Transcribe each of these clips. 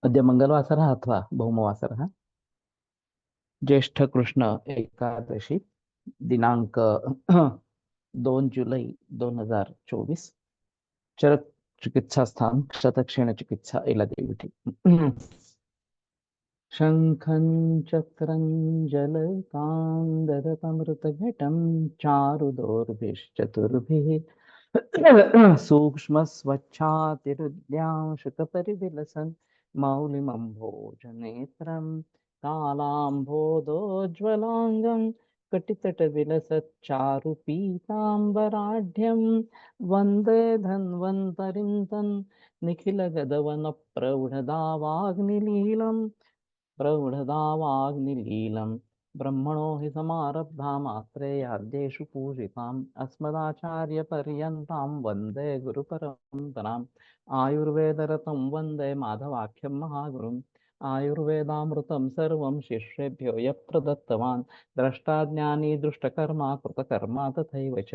अद्य मङ्गलवासरः अथवा भौमवासरः ज्येष्ठ कृष्ण एकादशी दिनांक 2 जुलै 2024 चरक चिकित्सा स्थान शतक्षेण चिकित्सा इलादेवी शङ्खं चक्रं जलकान्दरतमृतघटं चारुदोर्भिश्चतुर्भिः सूक्ष्मस्वच्छातिरुद्यांशुकपरिविलसन् मौलिमम्भोजनेत्रं कालाम्भोदोज्ज्वलाङ्गं कटितटविलसच्चारुपीताम्बराढ्यं वन्दे धन्वन्तरिं तन् निखिलगदवनप्रौढदावाग्निलीलम् प्रौढदावाग्निलीलं ब्रह्मणो हि समारब्धामात्रेयाद्येषु पूजिताम् अस्मदाचार्यपर्यन्तां वन्दे गुरुपरम्पराम् आयुर्वेदरतं वन्दे माधवाख्यं महागुरुम् आयुर्वेदामृतं सर्वं शिष्येभ्यो यः प्रदत्तवान् द्रष्टाज्ञानी दृष्टकर्मा कृतकर्मा तथैव च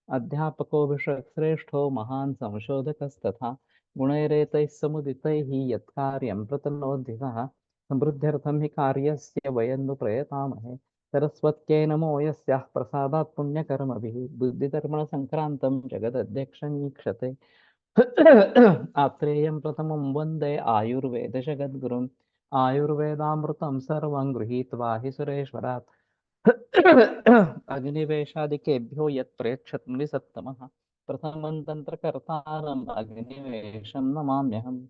अध्यापको विश्वश्रेष्ठो महान् संशोधकस्तथा गुणैरेतैः समुदितैः यत्कार्यं प्रतनोद्धितः समृद्ध्यर्थं हि कार्यस्य वयं नु प्रयतामहे सरस्वत्यै नमो यस्याः प्रसादात् पुण्यकर्मभिः बुद्धिधर्मसङ्क्रान्तं जगदध्यक्षमीक्षते आत्रेयं प्रथमं वन्दे आयुर्वेदजगद्गुरुम् आयुर्वेदामृतं सर्वं गृहीत्वा हि सुरेश्वरात् अग्निवेशादिकेभ्यो यत् प्रेक्षत नृसत्तमः प्रथमं तन्त्रकर्तारम् अग्निवेशं नमाम्यहम्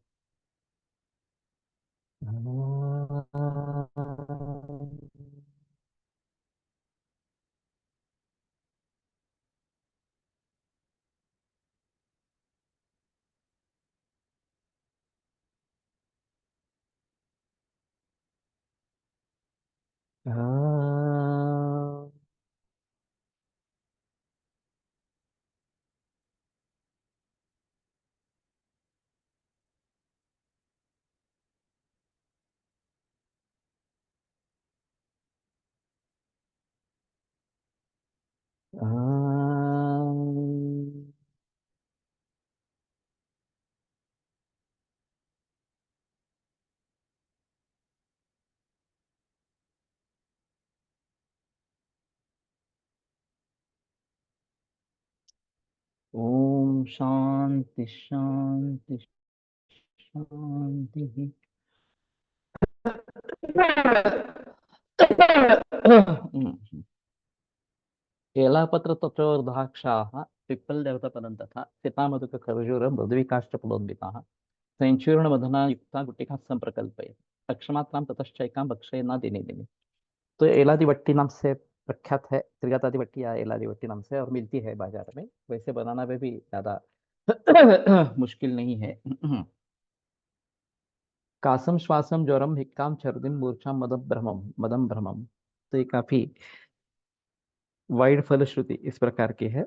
ओम शांति शांति शांति। केलापत्र तत्रोर्धाक्षाः पिप्पल देवतापदं तथा सीतामधुक खर्जूर मृदुविकाश्च फलोद्भिताः संचूर्ण युक्ता गुटिका संप्रकल्पय अक्षमात्रां ततश्चैकां भक्षये न दिने दिने। तो ये एलादी भट्टी नाम से प्रख्यात है, त्रिगतादी भट्टी या एलादी भट्टी नाम से, और मिलती है बाजार में। वैसे बनाना में भी ज्यादा मुश्किल नहीं है। कासम श्वासम ज्वरम हिक्काम छर्दिम मूर्छा मदम भ्रमम। तो ये काफी वाइड फलश्रुति इस प्रकार की है।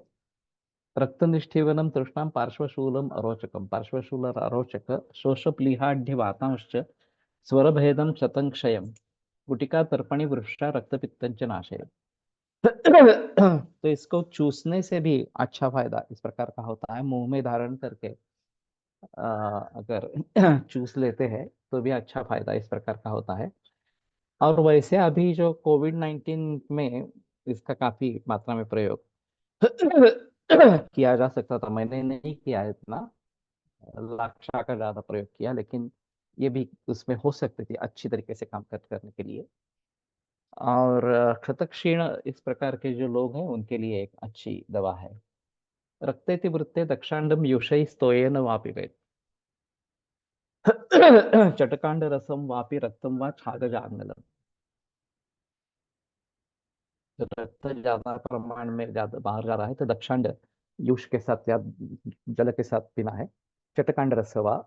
रक्तनिष्ठीवनं तृष्णां पार्श्वशूलम अरोचकम पार्श्वशूल अरोचक शोषप्लीहाढ्य वातांश्च स्वरभेदम शतंक्षयम गुटिका तर्पणी वृष्टा रक्तपित्तंच नाशय। तो इसको चूसने से भी अच्छा फायदा इस प्रकार का होता है। मुंह में धारण करके अगर चूस लेते हैं तो भी अच्छा फायदा इस प्रकार का होता है। और वैसे अभी जो कोविड-19 में इसका काफी मात्रा में प्रयोग किया जा सकता था। मैंने नहीं किया है इतना, लाक्षा का ज्यादा प्रयोग किया, लेकिन ये भी उसमें हो सकती थी अच्छी तरीके से काम करने के लिए। और क्षतक्षीण इस प्रकार के जो लोग हैं उनके लिए एक अच्छी दवा है। रक्तेति वृत्ते दक्षांडम युषै स्तोयेन वापि वेद चटकांड रसम वापि रक्तम वा छागजांगलम। तो रक्त ज्यादा प्रमाण में ज्यादा बाहर जा रहा है तो दक्षांड युष के साथ या जल के साथ पीना है। चटकांड रस वा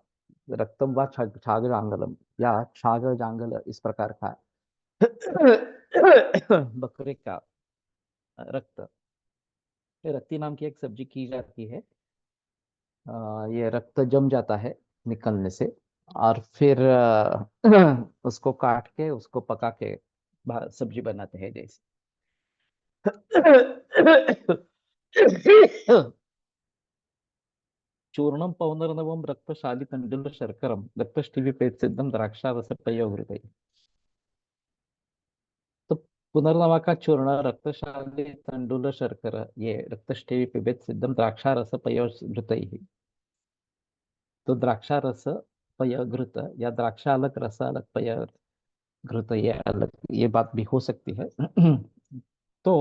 रक्तम वा छागजांगलम या छागजांगल इस प्रकार का बकरे का रक्त, ये रक्ती नाम की एक सब्जी की जाती है। ये रक्त जम जाता है निकलने से, और फिर उसको काट के उसको पका के सब्जी बनाते हैं जैसे। चूर्णं पौनर्नवं रक्तशालितण्डुल शर्करं रक्तष्टिविपेत सिद्धं द्राक्षारसपयोहृतैः। तो पुनर्नवा का चूर्ण, रक्तशाली तंडुल शर्कर, ये रक्तष्टेवी पिबेत सिद्धम द्राक्षारस पयोहृतैः। तो द्राक्षारस पयघृत या द्राक्षालक रसालक पयघृत, ये अलग, ये बात भी हो सकती है। तो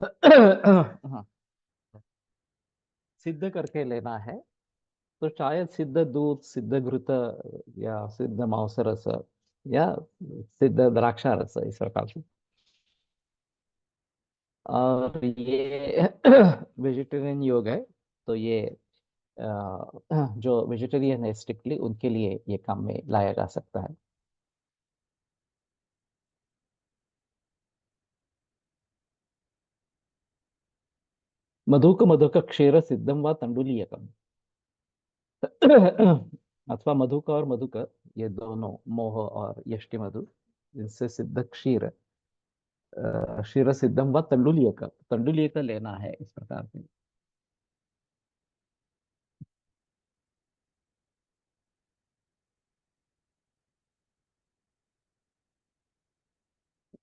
हाँ, सिद्ध करके लेना है, तो शायद सिद्ध दूध, सिद्ध घृत, या सिद्ध मांस रस, या सिद्ध द्राक्षा रस, इस प्रकार से। और ये वेजिटेरियन योग है, तो ये जो वेजिटेरियन है स्ट्रिक्टली, उनके लिए ये काम में लाया जा सकता है। मधुक मधुक क्षीर सिद्धम व तंडुलीयकम। अथवा मधुक और मधुक, ये दोनों मोह और यष्टि मधु, इनसे सिद्ध क्षीर, क्षीर सिद्धम व तंडुलीयक, तंडुलीयक लेना है, इस प्रकार से।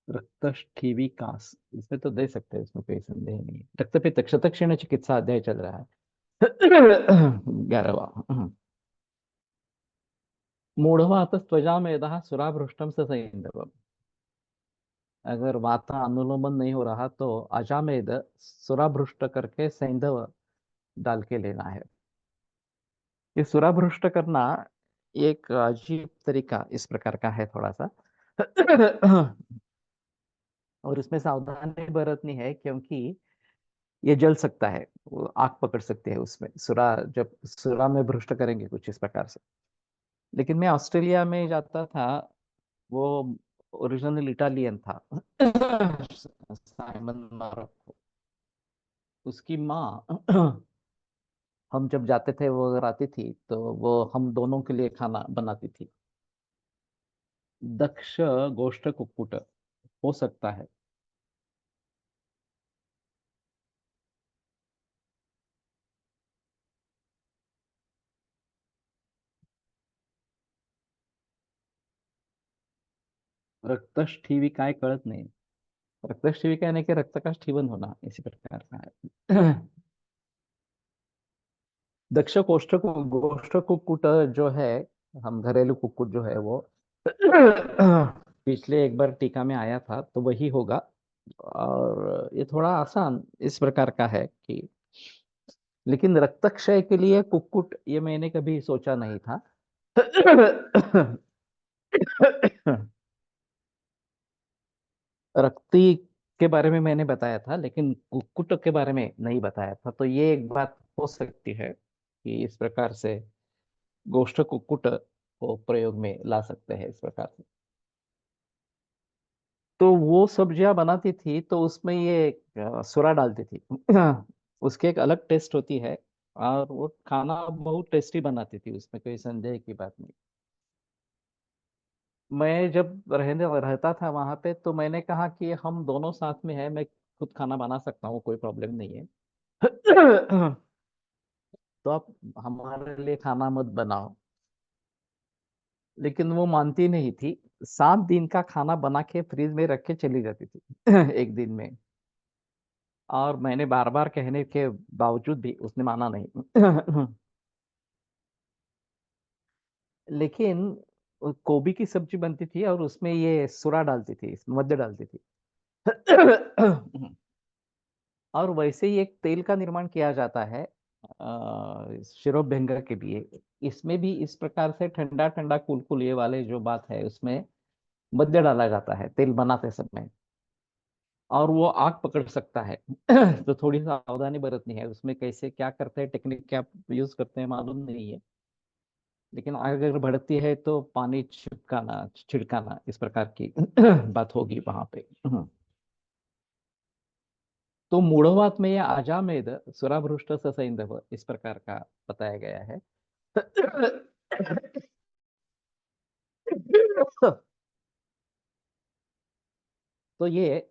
रक्तष्ठीवी कास, इसमें तो दे सकते हैं, इसमें कोई संदेह नहीं है। रक्तपित्त क्षतक्षीण चिकित्सा अध्याय चल रहा है। 11वां। मूढ़वात त्वचा सुराभृष्टम स सैंधवम। अगर वाता अनुलोमन नहीं हो रहा तो अजामेद सुराभृष्ट करके सैंधव डाल के लेना है। ये सुराभृष्ट करना एक अजीब तरीका इस प्रकार का है, थोड़ा सा। और इसमें सावधानी बरतनी है, क्योंकि ये जल सकता है, वो आग पकड़ सकते हैं उसमें, सुरा जब सुरा में भ्रष्ट करेंगे कुछ इस प्रकार से। लेकिन मैं ऑस्ट्रेलिया में जाता था, वो ओरिजिनल इटालियन था। साइमन मार्को, उसकी माँ, हम जब जाते थे, वो अगर आती थी तो वो हम दोनों के लिए खाना बनाती थी। दक्ष गोष्ठ कुक्कुट हो सकता है। रक्तष्ठीवी काय कळत नाही। रक्तष्ठीवी काय नाही, कि रक्त का स्ठीवन होना, इसी प्रकार का है। दक्ष कोष्ठ गोष्ठ कुक्कुट जो है, हम घरेलू कुक्कुट जो है वो, पिछले एक बार टीका में आया था, तो वही होगा। और ये थोड़ा आसान इस प्रकार का है कि, लेकिन रक्तक्षय के लिए कुक्कुट, ये मैंने कभी सोचा नहीं था। रक्ती के बारे में मैंने बताया था, लेकिन कुक्कुट के बारे में नहीं बताया था, तो ये एक बात हो सकती है कि इस प्रकार से गोष्ठ कुक्कुट को प्रयोग में ला सकते हैं, इस प्रकार से। तो वो सब्जियां बनाती थी, तो उसमें ये सुरा डालती थी। उसकी एक अलग टेस्ट होती है, और वो खाना बहुत टेस्टी बनाती थी, उसमें कोई संदेह की बात नहीं। मैं जब रहने रहता था वहां पे, तो मैंने कहा कि हम दोनों साथ में है, मैं खुद खाना बना सकता हूँ, कोई प्रॉब्लम नहीं है। तो आप हमारे लिए खाना मत बनाओ। लेकिन वो मानती नहीं थी। 7 दिन का खाना बना के फ्रिज में रख के चली जाती थी, एक दिन में। और मैंने बार बार कहने के बावजूद भी उसने माना नहीं। लेकिन वो गोभी की सब्जी बनती थी, और उसमें ये सुरा डालती थी, मध्य डालती थी। और वैसे ही एक तेल का निर्माण किया जाता है शिरोभ्यंग के लिए। इसमें भी इस प्रकार से ठंडा ठंडा कुलकुल ये वाले जो बात है, उसमें मध्य डाला जाता है तेल बनाते समय, और वो आग पकड़ सकता है। तो थोड़ी सावधानी बरतनी है उसमें, कैसे क्या करते हैं, टेक्निक क्या यूज करते हैं मालूम नहीं है। लेकिन आग अगर बढ़ती है तो पानी छिड़काना छिड़काना, इस प्रकार की बात होगी वहां पे। तो मूढ़वात में यह आजामेद सुराभृष्ट ससैंधव, इस प्रकार का बताया गया है। तो ये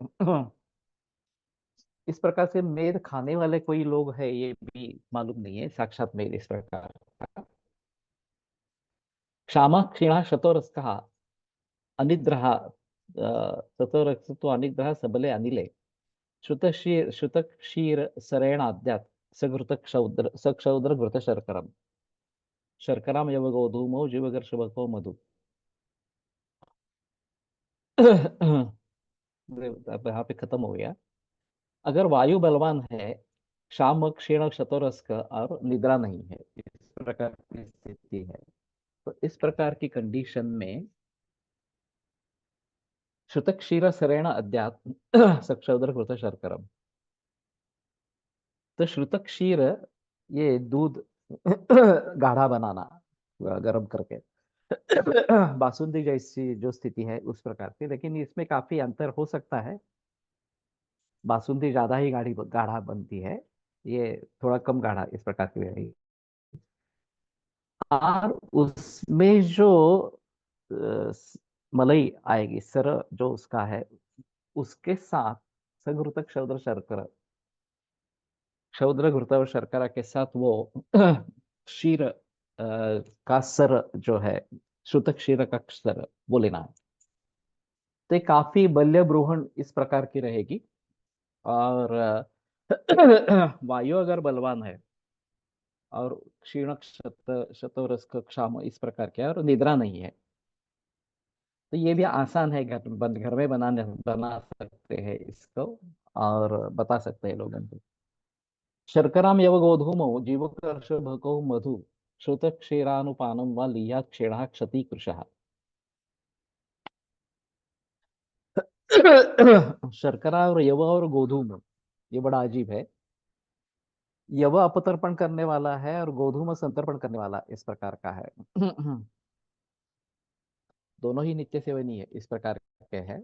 इस प्रकार से मेद खाने वाले कोई लोग हैं ये भी मालूम नहीं है, साक्षात मेद इस प्रकार का। क्षामा क्षीणा शतोरस्कः अनिद्रः शतोरस्कतो अनिद्रः सबले अनिले श्रुतक्षीर सरेणाद्यात् सक्षौद्र घृत शर्करम शर्कराम यव गोधूमो जीवकर्षभको मधु। अब यहाँ पे खत्म हो गया। अगर वायु बलवान है, शाम क्षीण शतोरस्क और निद्रा नहीं है, इस प्रकार की स्थिति है, तो इस प्रकार की कंडीशन में श्रुत क्षीर सरेण अद्यात् सक्षौदर कृत शर्करम। तो श्रुत क्षीर ये दूध गाढ़ा बनाना गर्म करके बासुंदी जैसी जो स्थिति है उस प्रकार की, लेकिन इसमें काफी अंतर हो सकता है। बासुंदी ज्यादा ही गाढ़ा बनती है, ये थोड़ा कम गाढ़ा इस प्रकार की रहेगी। और उसमें जो मलाई आएगी, सर जो उसका है, उसके साथ सघृत क्षौद्र शर्करा, क्षौद्र घृत और शर्करा के साथ वो क्षीर का सर जो है, शुद्ध क्षीर का सर वो लेना है। तो ये काफी बल्य ब्रूहण इस प्रकार की रहेगी। और वायु अगर बलवान है और क्षीण शतोरस क्षाम इस प्रकार के है और निद्रा नहीं है, तो ये भी आसान है, घर में बना सकते हैं इसको और बता सकते हैं लोगों को। शर्कराम यव गोधूमो जीवकर्षभको मधु श्रुत क्षीरानुपानम व लिया क्षीणा क्षति कृशः। शर्करा और यव और गोधूम, ये बड़ा अजीब है। यव अपतर्पण करने वाला है और गोधूम संतर्पण करने वाला इस प्रकार का है। दोनों ही नित्य सेवनीय इस प्रकार के हैं,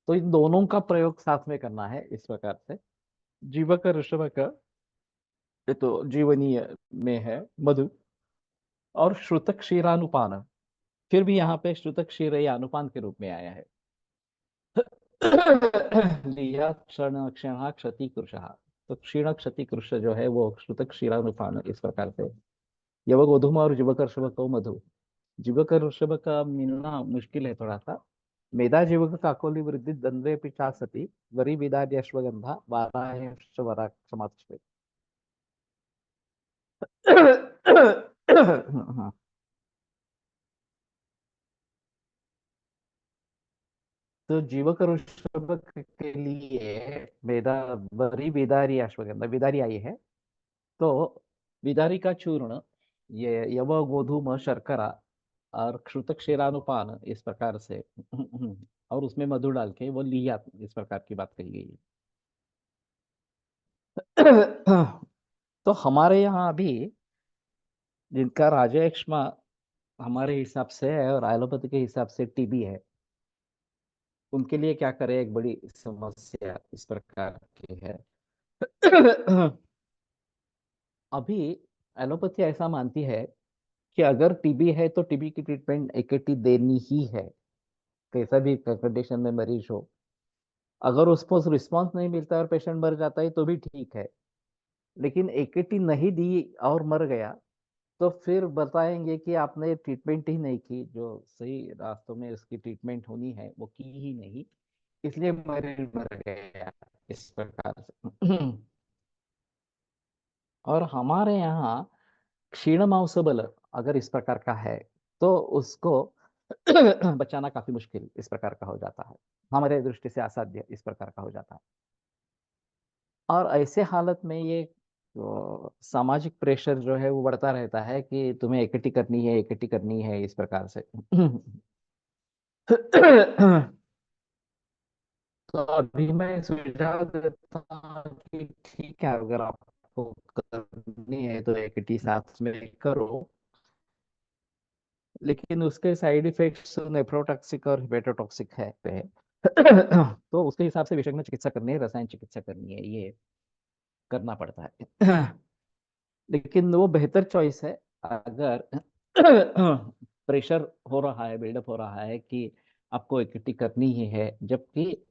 तो इन दोनों का प्रयोग साथ में करना है इस प्रकार से। जीवक ऋषभ का ये तो जीवनीय में है मधु, और श्रुत क्षीरानुपान, फिर भी यहाँ पे श्रुत क्षीर या अनुपान के रूप में आया है। लिया क्षण क्षण क्षति कृशः, तो क्षीण क्षति कृश जो है वो श्रुत क्षीरानुपान इस प्रकार से। यव गोधूम और जीवक ऋषभ को मधु, जीवक ऋषभ का मिलना मुश्किल है थोड़ा सा। मेधा जीवक काकोली वृद्धि दंद्रे पिछा सती वरी विदार्य अश्वगंधा वाराह वरा समाप्त। तो जीवक ऋषभ के लिए वेदा वरी विदारी अश्वगंधा विदारी आई है, तो विदारी का चूर्ण, ये यव गोधूम शर्करा और क्षुत क्षीरानुपान इस प्रकार से और उसमें मधु डाल के वो लिया, इस प्रकार की बात कही गई है। तो हमारे यहाँ अभी जिनका राजयक्ष्मा हमारे हिसाब से है और एलोपैथी के हिसाब से टीबी है, उनके लिए क्या करें, एक बड़ी समस्या इस प्रकार की है। अभी एलोपैथी ऐसा मानती है कि अगर टीबी है तो टीबी की ट्रीटमेंट एकेटी देनी ही है, कैसा भी कंडीशन में मरीज हो। अगर उसको रिस्पांस नहीं मिलता और पेशेंट मर जाता है तो भी ठीक है, लेकिन एकेटी नहीं दी और मर गया तो फिर बताएंगे कि आपने ट्रीटमेंट ही नहीं की, जो सही रास्तों में उसकी ट्रीटमेंट होनी है वो की ही नहीं, इसलिए मरीज मर गया इस प्रकार से। और हमारे यहाँ क्षीण मांस बल अगर इस प्रकार का है तो उसको बचाना काफी मुश्किल इस प्रकार का हो जाता है, हमारे दृष्टि से असाध्य इस प्रकार का हो जाता है। और ऐसे हालत में ये सामाजिक प्रेशर जो है वो बढ़ता रहता है कि तुम्हें इकट्ठी करनी है, इकट्ठी करनी है इस प्रकार से। तो अभी मैं सुझाव देता हूँ कि ठीक है, अगर आपको करनी है तो इकट्ठी साथ में करो, लेकिन उसके साइड इफेक्ट्स नेफ्रोटॉक्सिक और हेपेटोटॉक्सिक है पे। तो उसके हिसाब से विशेषज्ञ चिकित्सा करनी है, रसायन चिकित्सा करनी है, ये करना पड़ता है। लेकिन वो बेहतर चॉइस है अगर प्रेशर हो रहा है, बिल्डअप हो रहा है कि आपको इकट्ठी करनी ही है, जबकि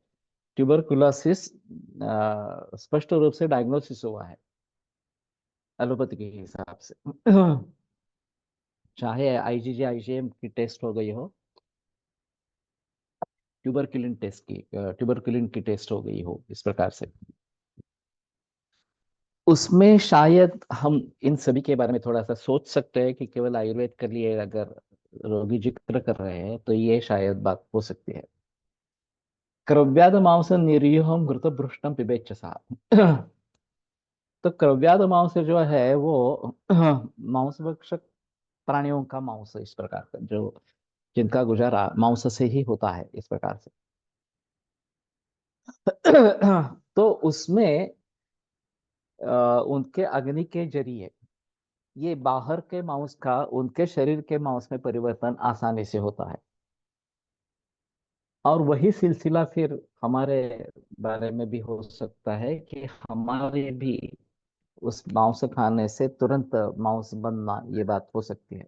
ट्यूबरकुलोसिस स्पष्ट रूप से डायग्नोसिस हुआ है एलोपैथी के हिसाब से। चाहे आईजीजी आईजीएम की टेस्ट हो गई हो, ट्यूबरकुलिन की टेस्ट हो गई हो इस प्रकार से, उसमें शायद हम इन सभी के बारे में थोड़ा सा सोच सकते हैं कि केवल आयुर्वेद के लिए अगर रोगी जिक्र कर रहे हैं तो ये शायद बात हो सकती है। क्रव्याद मांस निरीहम घृतभृष्टम पिबेच्छसा। तो क्रव्याद मांस जो है वो मांसभक्षक प्राणियों का मांस इस प्रकार का, जो जिनका गुजारा मांस से ही होता है इस प्रकार से। तो उसमें उनके अग्नि के जरिए ये बाहर के मांस का उनके शरीर के मांस में परिवर्तन आसानी से होता है, और वही सिलसिला फिर हमारे बारे में भी हो सकता है कि हमारे भी उस मांस खाने से तुरंत मांस बनना, ये बात हो सकती है।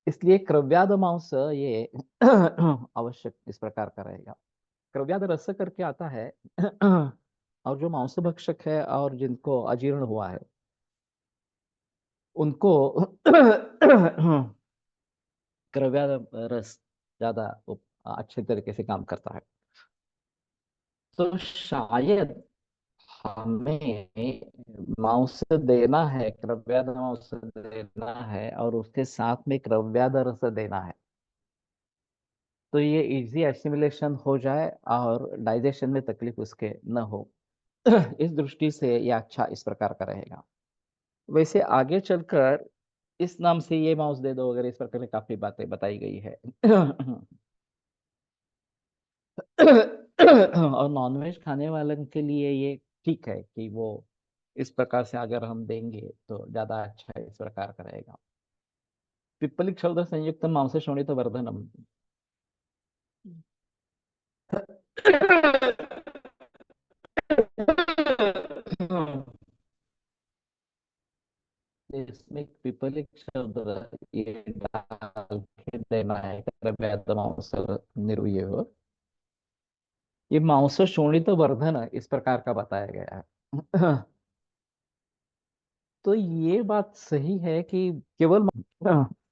इसलिए क्रव्याद मांस ये आवश्यक इस प्रकार का रहेगा। क्रव्याद रस करके आता है। और जो मांस भक्षक है और जिनको अजीर्ण हुआ है उनको क्रव्याद रस ज्यादा अच्छे तरीके से काम करता है। तो शायद हमें मांस देना है, क्रव्याद मांस देना है और उसके साथ में क्रव्याद रस देना है, तो ये इजी एसिमिलेशन हो जाए और डाइजेशन में तकलीफ उसके न हो। इस दृष्टि से ये अच्छा इस प्रकार का रहेगा। वैसे आगे चलकर इस नाम से ये मांस दे दो वगैरह इस प्रकार की काफी बातें बताई गई है। और नॉनवेज खाने वालों के लिए ये ठीक है कि वो इस प्रकार से अगर हम देंगे तो ज्यादा अच्छा इस प्रकार का रहेगा। पिप्पली क्षौर संयुक्त मांस शोणित वर्धनम। इसमें पिपलिक शब्द ये डाल के देना है, कृपया मांस निर्वय हो। ये मांस शोणित वर्धन इस प्रकार का बताया गया है। तो ये बात सही है कि केवल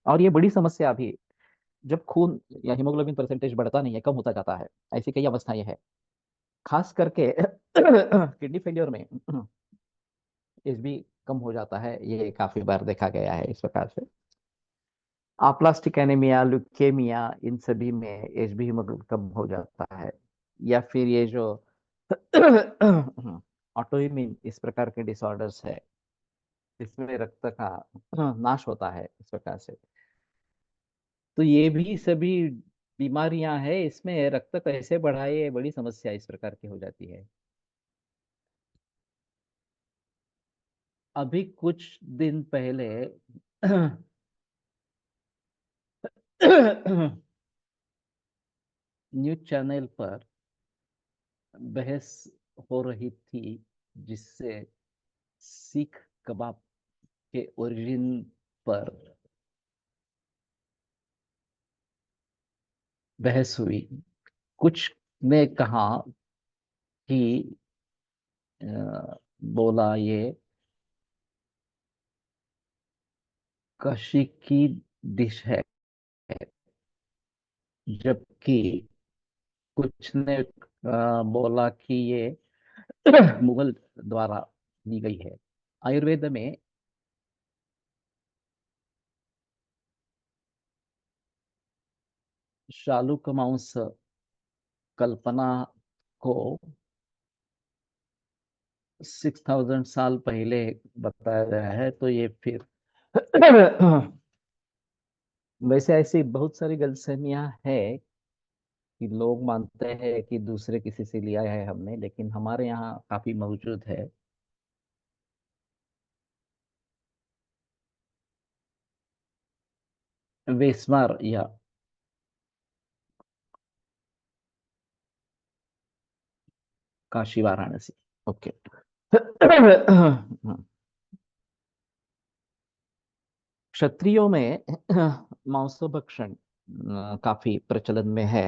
और ये बड़ी समस्या अभी, जब खून या हीमोग्लोबिन परसेंटेज बढ़ता नहीं है, कम होता जाता है, ऐसी कई अवस्थाएं हैं, खास करके किडनी फेलियर में एच भी कम हो जाता है, ये काफी बार देखा गया है इस प्रकार से। आप्लास्टिक एनीमिया, ल्यूकेमिया, इन सभी में एच भी कम हो जाता है। या फिर ये जो ऑटोइम्यून इस प्रकार के डिसऑर्डर्स है, इसमें रक्त का नाश होता है इस प्रकार से। तो ये भी सभी बीमारियां हैं, इसमें रक्त कैसे बढ़ाए ये बड़ी समस्या इस प्रकार की हो जाती है। अभी कुछ दिन पहले न्यूज चैनल पर बहस हो रही थी, जिससे सीख कबाब के ओरिजिन पर बहस हुई। कुछ ने कहा कि बोला ये काशी की डिश है, जबकि कुछ ने बोला कि ये मुगल द्वारा दी गई है। आयुर्वेद में शालूक मांस कल्पना को 6000 साल पहले बताया गया है, तो ये फिर वैसे ऐसी बहुत सारी गलतफहमियां है कि लोग मानते हैं कि दूसरे किसी से लिया है हमने, लेकिन हमारे यहाँ काफी मौजूद है। वेस्मार या काशी वाराणसी। ओके। क्षत्रियों में मांसभक्षण काफी प्रचलन में है,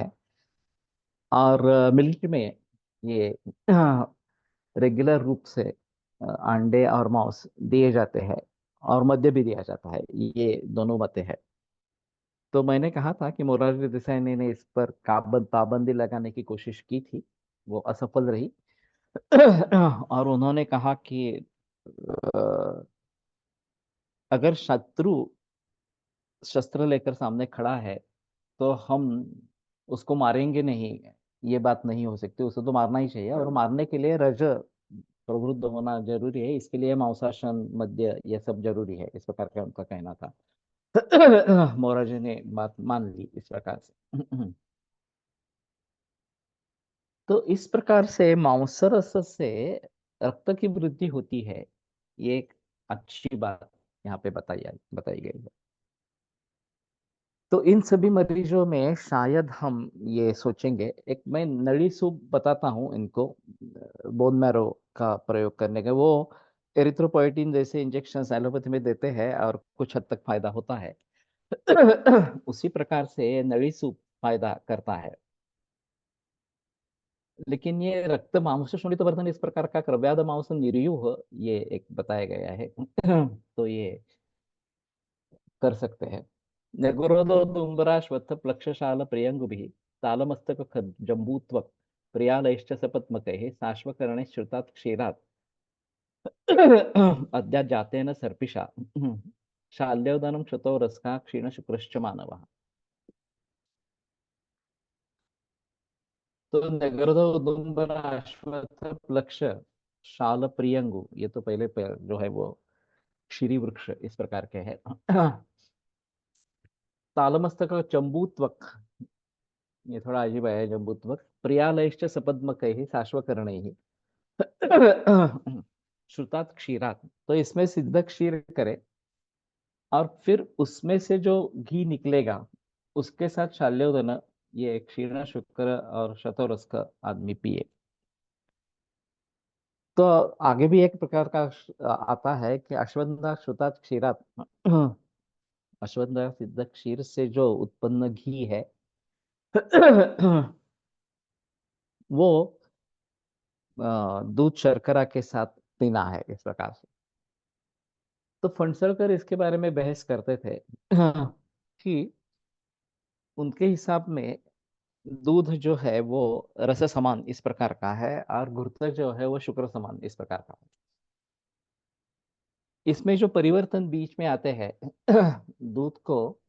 और मिलिट्री में ये रेगुलर रूप से अंडे और मांस दिए जाते हैं और मद्य भी दिया जाता है, ये दोनों बातें हैं। तो मैंने कहा था कि मोरारजी देसाई ने इस पर पाबंदी लगाने की कोशिश की थी, वो असफल रही। और उन्होंने कहा कि अगर शत्रु शस्त्र लेकर सामने खड़ा है तो हम उसको मारेंगे नहीं, ये बात नहीं हो सकती, उसे तो मारना ही चाहिए, और मारने के लिए रज प्रवृत्त होना जरूरी है, इसके लिए मांसाशन मद्य ये सब जरूरी है, इस प्रकार का उनका कहना था। मोरारजी ने बात मान ली इस प्रकार से। तो इस प्रकार से मांसरस से रक्त की वृद्धि होती है, ये एक अच्छी बात यहाँ पे बताई गई है। तो इन सभी मरीजों में शायद हम ये सोचेंगे, एक मैं नली सूप बताता हूँ इनको, बोन मैरो का प्रयोग करने का, वो एरिथ्रोपोइटिन जैसे इंजेक्शन एलोपैथी में देते हैं और कुछ हद तक फायदा होता है। उसी प्रकार से नली सूप फायदा करता है। लेकिन ये रक्त मांस शोणित वर्धन इस प्रकार का क्रव्याद मांस निरयुः, ये एक बताया गया है। तो ये कर सकते हैं। नगरोदो दुम्बराश्वत्थ प्लक्षशाल प्रियंगुभिः तालमस्तक जम्बूत्वक् प्रियालयश्च सपत्मकैः साश्वकर्णे श्रुतात् क्षीरात् अद्या जातेन सर्पिषा शाल्योदनं क्षतो रस्का क्षीण शुक्रश्च मानवः। तो नगरोदो दुम्बराश्वत्थ प्लक्ष शाल प्रियंगु, ये तो पहले जो है वो क्षीरी वृक्ष इस प्रकार के है। तालमस्तक जम्बूत्वक, ये थोड़ा अजीब है, जम्बूत्वक प्रियालयश्च सपद्मकैः साश्वकर्णैः श्रुतात् क्षीरात्, तो इसमें सिद्ध क्षीर करे और फिर उसमें से जो घी निकलेगा उसके साथ शाल्योदन, ये क्षीण शुक्र और शतरस का आदमी पिए। तो आगे भी एक प्रकार का आता है कि अश्वत्था श्रुतात् क्षीरात्, अश्वत्था सिद्ध क्षीर से जो उत्पन्न घी है वो दूध शर्करा के साथ पीना है, इस प्रकार से। तो फणसलकर इसके बारे में बहस करते थे कि उनके हिसाब में दूध जो है वो रस समान इस प्रकार का है और घृत जो है वो शुक्र समान इस प्रकार का है। इसमें जो परिवर्तन बीच में आते हैं, दूध को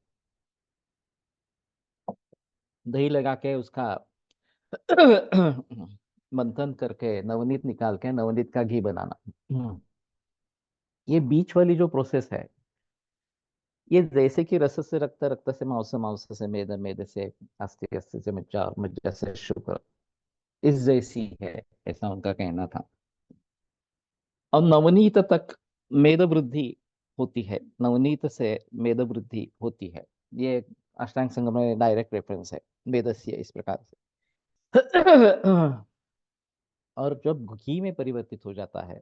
दही लगा के उसका मंथन करके नवनीत निकाल के नवनीत का घी बनाना, ये बीच वाली जो प्रोसेस है, ये जैसे कि रस से रक्त, रक्त से मांस, मांस से मेद, मेद से अस्थि, अस्थि से मज्जा और मज्जा से शुक्र, इस जैसी है, ऐसा उनका कहना था। और नवनीत तक मेद वृद्धि होती है, नवनीत से मेद वृद्धि होती है, ये अष्टांग संगम में डायरेक्ट रेफरेंस है वेदस्य इस प्रकार से। और जब घी में परिवर्तित हो जाता है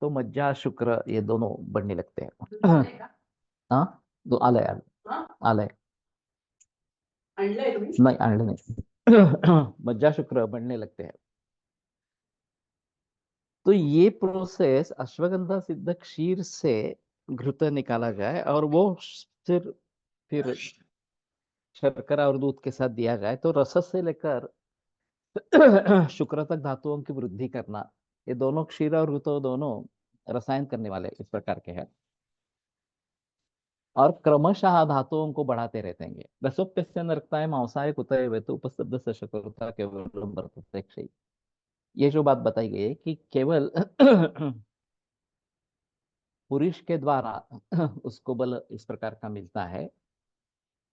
तो मज्जा शुक्र ये दोनों बढ़ने लगते हैं। हाँ, तो आलय आलय आलय नहीं, आणलं नहीं। मज्जा शुक्र बढ़ने लगते हैं। तो ये प्रोसेस अश्वगंधा सिद्ध क्षीर से घृत निकाला जाए और वो फिर शर्करा और दूध के साथ दिया जाए, तो रस से लेकर शुक्र तक धातुओं की वृद्धि करना, ये दोनों क्षीर और ऋतु दोनों रसायन करने वाले इस प्रकार के हैं और क्रमशः धातुओं को बढ़ाते रहते हैं। रसोप्यस्य नरकताय मांसाय कुतये वेतु उपस्तब्ध सशकरुता केवलम वर्तते क्षयी, ये जो बात बताई गई है कि केवल पुरुष के द्वारा उसको बल इस प्रकार का मिलता है,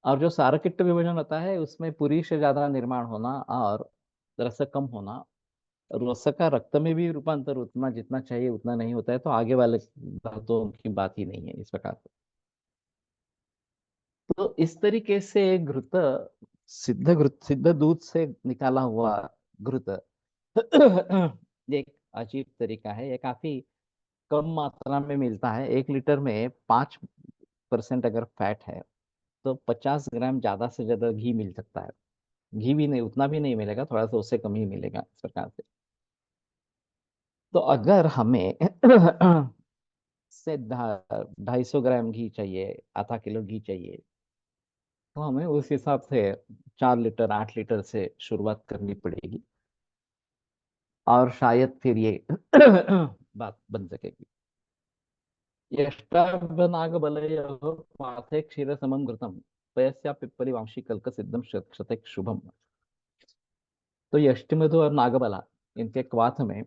और जो सारकिट्ट विभाजन होता है उसमें पुरुष ज्यादा निर्माण होना और रस कम होना, रस का रक्त में भी रूपांतर उतना जितना चाहिए उतना नहीं होता है, तो आगे वाले धातुओं की बात ही नहीं है इस प्रकार से। तो इस तरीके से घृत, सिद्ध दूध से निकाला हुआ घृत ये एक अजीब तरीका है, ये काफी कम मात्रा में मिलता है। 1 लीटर में 5% अगर फैट है तो 50 ग्राम ज्यादा से ज्यादा घी मिल सकता है। घी भी नहीं, उतना भी नहीं मिलेगा, थोड़ा सा उससे कम ही मिलेगा इस प्रकार से। तो अगर हमें से 250 ग्राम घी चाहिए, आधा किलो घी चाहिए, तो हमें उस हिसाब से 4 लीटर 8 लीटर से शुरुआत करनी पड़ेगी, और शायद फिर ये बात बन सकेगी। यष्टाभ्यनागबलयोः पाथे क्षीरसमं घृतम् पयस्या पिप्पली वांशी कल्क सिद्धम क्षते शुभम। तो यष्टिमधु और नागबला, इनके क्वाथ में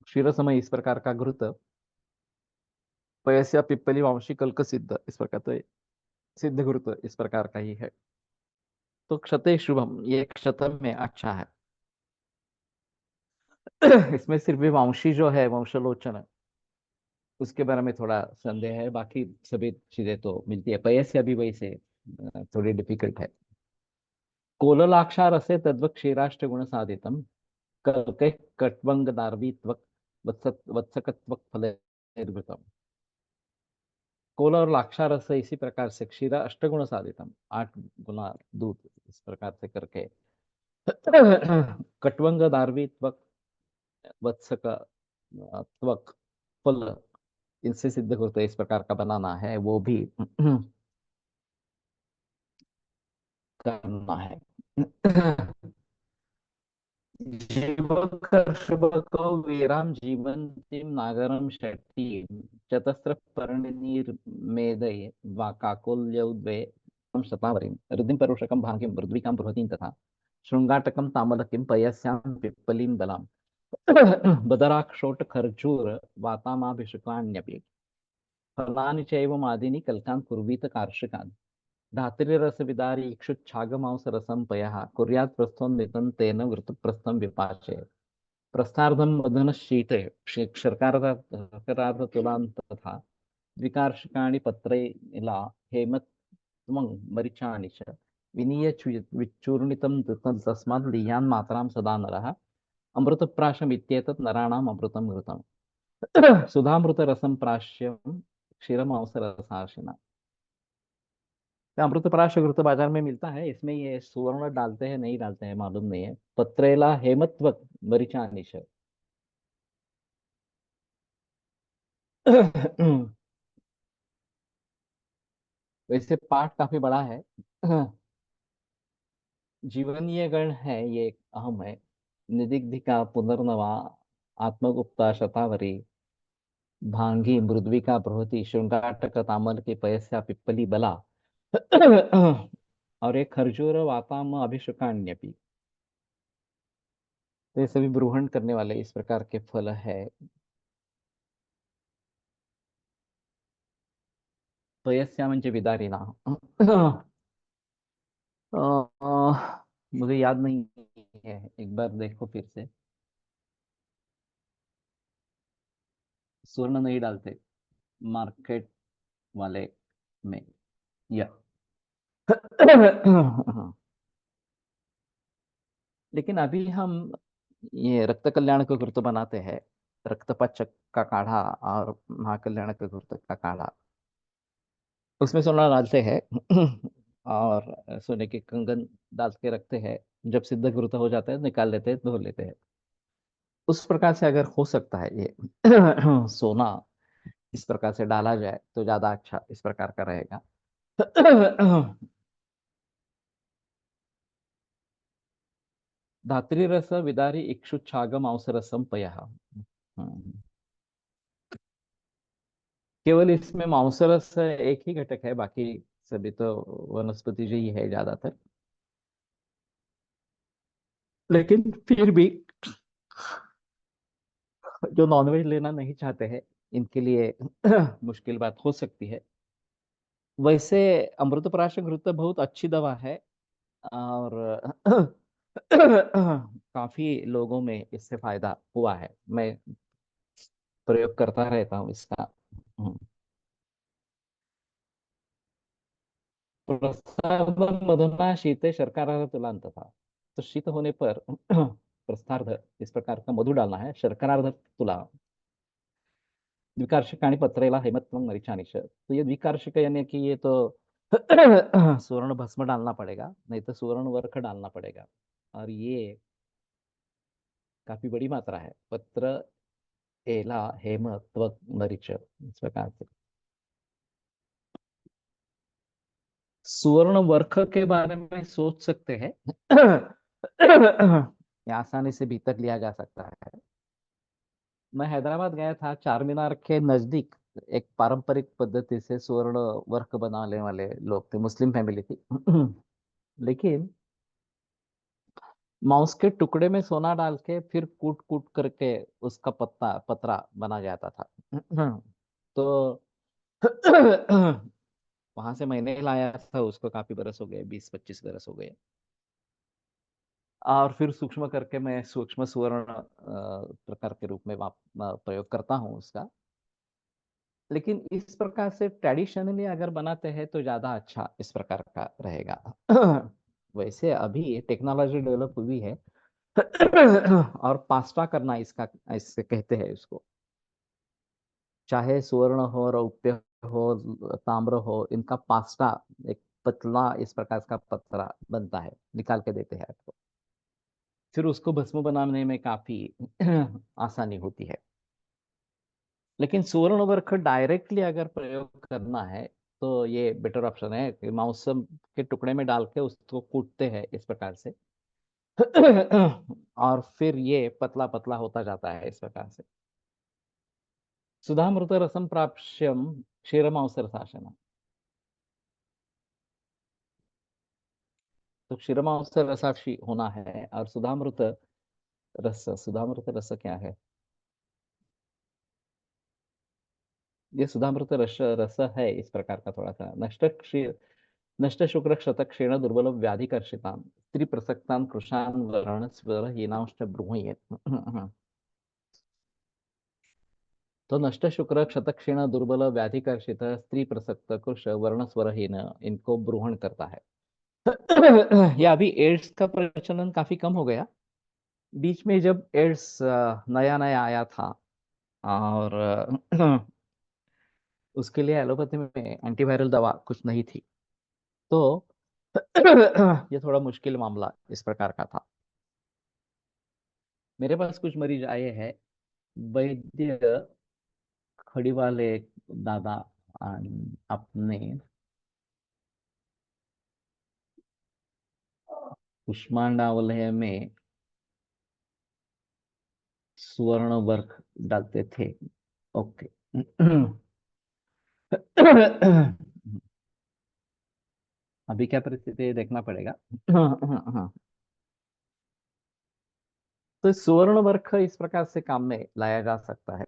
क्षीरसमय इस प्रकार का घृत, पयस्या पिप्पली वांशी कल्क सिद्ध इस प्रकार, तो सिद्ध घृत इस प्रकार का ही है। तो क्षते शुभम, ये क्षत में अच्छा है। इसमें सिर्फ भी वांशी जो है, वंशलोचन, उसके बारे में थोड़ा संदेह है, बाकी सभी चीजें तो मिलती है। पयस्या भी वैसे थोड़ी डिफिकल्ट है। कोललाक्षार असे तद्वत् क्षीराष्टगुण साधितम कल्के कट्वंग दार्वीत्वक वत्सकत्वक फलैर्वृतम। कोल और लाक्षार रस इसी प्रकार से क्षीरा अष्टगुण साधितम, 8 गुना दूध इस प्रकार से करके कट्वंग दार्वी त्वक वत्सक त्वक फल, इनसे सिद्ध होते इस प्रकार का बनाना है, वो भी करना है। जीवकर्षभको वीरां जीवन्तीं नागरं षट्टीं चतस्रः परिणिर्मेदये वा काकोल्यौ द्वे शतावरीं रुधिं परुषकं भाङ्गिं मृद्विकां बृहतीं तथा शृङ्गाटकं तामलकिं पयस्यां पिप्पलीं बलाम् बदराक्षोट खर्जूर वातामाभिषकाण्यपि फलानि चैवमादीनि कल्कान् कुर्वीत कार्षिकान् धात्रीरस विदारी इक्षुच्छागमांसरसं पयः कुर्यात् प्रस्थोन्नितं तेन वृतप्रस्थं विपाचे प्रस्थार्धं मदनशीते शर्करार्धतुलां तथा द्विकार्षिकाणि पत्रैला हेमत्वं मरिचानि च विनीय विचूर्णितं तस्मात् लीयान् मातरां सदा नरः अमृतप्राशमित्येतत् नराणाम् अमृतं घृतम् सुधामृतरसं प्राश्यं क्षीरमांसरसाशिना। तो अमृतपराश घृत बाजार में मिलता है, इसमें ये सुवर्ण डालते हैं नहीं डालते हैं मालूम नहीं है। पत्रेला हेमत्वक मरीचानिश। वैसे पाठ काफी बड़ा है। जीवन ये गण है, ये अहम है। निदिग्धिका पुनर्नवा आत्मगुप्ता शतावरी भांगी मृद्विका बृहति श्रृंगाटक तामल के पयस्या पिप्पली बला और एक खरजूर वाताम अभिषुकान्यपि। तो ये सभी ब्रूहण करने वाले इस प्रकार के फल है। पयस्या म्हणजे विदारिणा। मुझे याद नहीं है, एक बार देखो फिर से। स्वर्ण नहीं डालते मार्केट वाले में, या लेकिन अभी हम ये रक्त कल्याण का घृत बनाते हैं, रक्तपचक का काढ़ा और महाकल्याण का घृत का काढ़ा, उसमें सोना डालते हैं और सोने के कंगन डाल के रखते हैं। जब सिद्ध घृत हो जाता है निकाल लेते हैं, धो लेते हैं। उस प्रकार से अगर हो सकता है ये सोना इस प्रकार से डाला जाए तो ज्यादा अच्छा इस प्रकार का रहेगा। धात्री रस विदारी इक्षुच्छागम अवसरसम पयः। केवल इसमें मांसरस एक ही घटक है, बाकी सभी तो वनस्पति ही है ज्यादातर। लेकिन फिर भी जो नॉनवेज लेना नहीं चाहते हैं, इनके लिए मुश्किल बात हो सकती है। वैसे अमृतपराश घृत बहुत अच्छी दवा है, और काफी लोगों में इससे फायदा हुआ है। मैं प्रयोग करता रहता हूँ इसका। हम्म। प्रसादम मधुना शीते शर्करा तुलान तथा। तो शीत होने पर प्रस्थार्ध इस प्रकार का मधु डालना है, शर्करार्ध तुला द्विकार्षिकाणी पत्रेला हेमत्वं मरीचानिश। तो ये द्विकार्षिक यानी कि ये तो सुवर्ण भस्म डालना पड़ेगा, नहीं तो सुवर्ण वर्क डालना पड़ेगा। और ये काफी बड़ी मात्रा है। पत्र, एला, हेम, त्वक, मरीच, इस प्रकार से। सुवर्ण वर्क के बारे में सोच सकते हैं। ये आसानी से भीतर लिया जा सकता है। मैं हैदराबाद गया था, चार मीनार के नजदीक एक पारंपरिक पद्धति से स्वर्ण वर्क बनाने वाले लोग थे, मुस्लिम फैमिली थी। लेकिन मांस के टुकड़े में सोना डाल के फिर कूट कूट करके उसका पत्ता पतरा बना जाता था। तो वहां से मैंने लाया था उसको, काफी बरस हो गए, 20-25 बरस हो गए। और फिर सूक्ष्म करके मैं सूक्ष्म सुवर्ण प्रकार के रूप में प्रयोग करता हूँ उसका। लेकिन इस प्रकार से ट्रेडिशनली अगर बनाते हैं तो ज्यादा अच्छा इस प्रकार का रहेगा। वैसे अभी टेक्नोलॉजी डेवलप हुई है। और पास्ता करना इसका, इससे कहते हैं उसको। चाहे स्वर्ण हो, रौप्य हो, ताम्र हो, इनका पास्ता, एक पतला इस प्रकार का पतला बनता है, निकाल के देते हैं आपको। फिर उसको भस्म बनाने में काफी आसानी होती है। लेकिन सुवर्ण वर्क डायरेक्टली अगर प्रयोग करना है तो ये बेटर ऑप्शन है कि मांसम के टुकड़े में डाल के उसको कूटते हैं इस प्रकार से। और फिर ये पतला पतला होता जाता है इस प्रकार से। सुधामृत रसम प्राप्यम क्षीरमांस रसाशनम। तो क्षीरमांस रसाक्षी होना है। और सुधामृत रस, सुधामृत रस क्या है? ये सुधामृत रस रस है इस प्रकार का, थोड़ा सा नष्ट शुक्र क्षतक क्षीण दुर्बल व्याधिकर्षितान स्त्री प्रसक्तान कृशान वर्ण स्वर हीनांश ब्रूहि। तो नष्ट शुक्र क्षतक क्षीण दुर्बल व्याधिकर्षित स्त्री प्रसक्त कृश वर्ण स्वरहीन, इनको ब्रूहण करता है। या अभी एड्स का प्रचलन काफी कम हो गया। बीच में जब एड्स नया नया आया था, और उसके लिए एलोपैथी में एंटीवायरल दवा कुछ नहीं थी। तो ये थोड़ा मुश्किल मामला इस प्रकार का था। मेरे पास कुछ मरीज आए हैं, वैद्य खड़ीवाले दादा अपने कुष्मांडावलय में स्वर्ण वर्क डालते थे। ओके। अभी क्या परिस्थिति है देखना पड़ेगा। हाँ। तो स्वर्ण वर्क इस प्रकार से काम में लाया जा सकता है।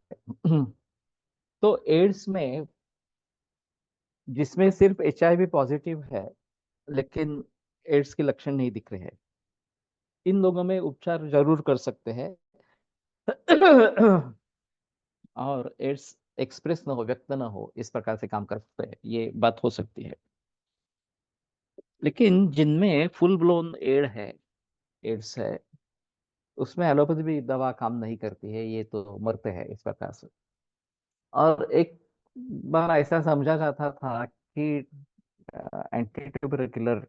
तो एड्स में, जिसमें सिर्फ HIV पॉजिटिव है लेकिन एड्स के लक्षण नहीं दिख रहे हैं, इन लोगों में उपचार जरूर कर सकते हैं। और एड्स एक्सप्रेस ना हो, व्यक्त ना हो, इस प्रकार से काम कर सकते हैं, ये बात हो सकती है। लेकिन जिनमें फुल ब्लोन एड्स है, उसमें एलोपैथी भी दवा काम नहीं करती है, ये तो मरते हैं इस प्रकार से। और एक बार ऐसा समझा जाता था कि एंटी ट्यूबरकुलर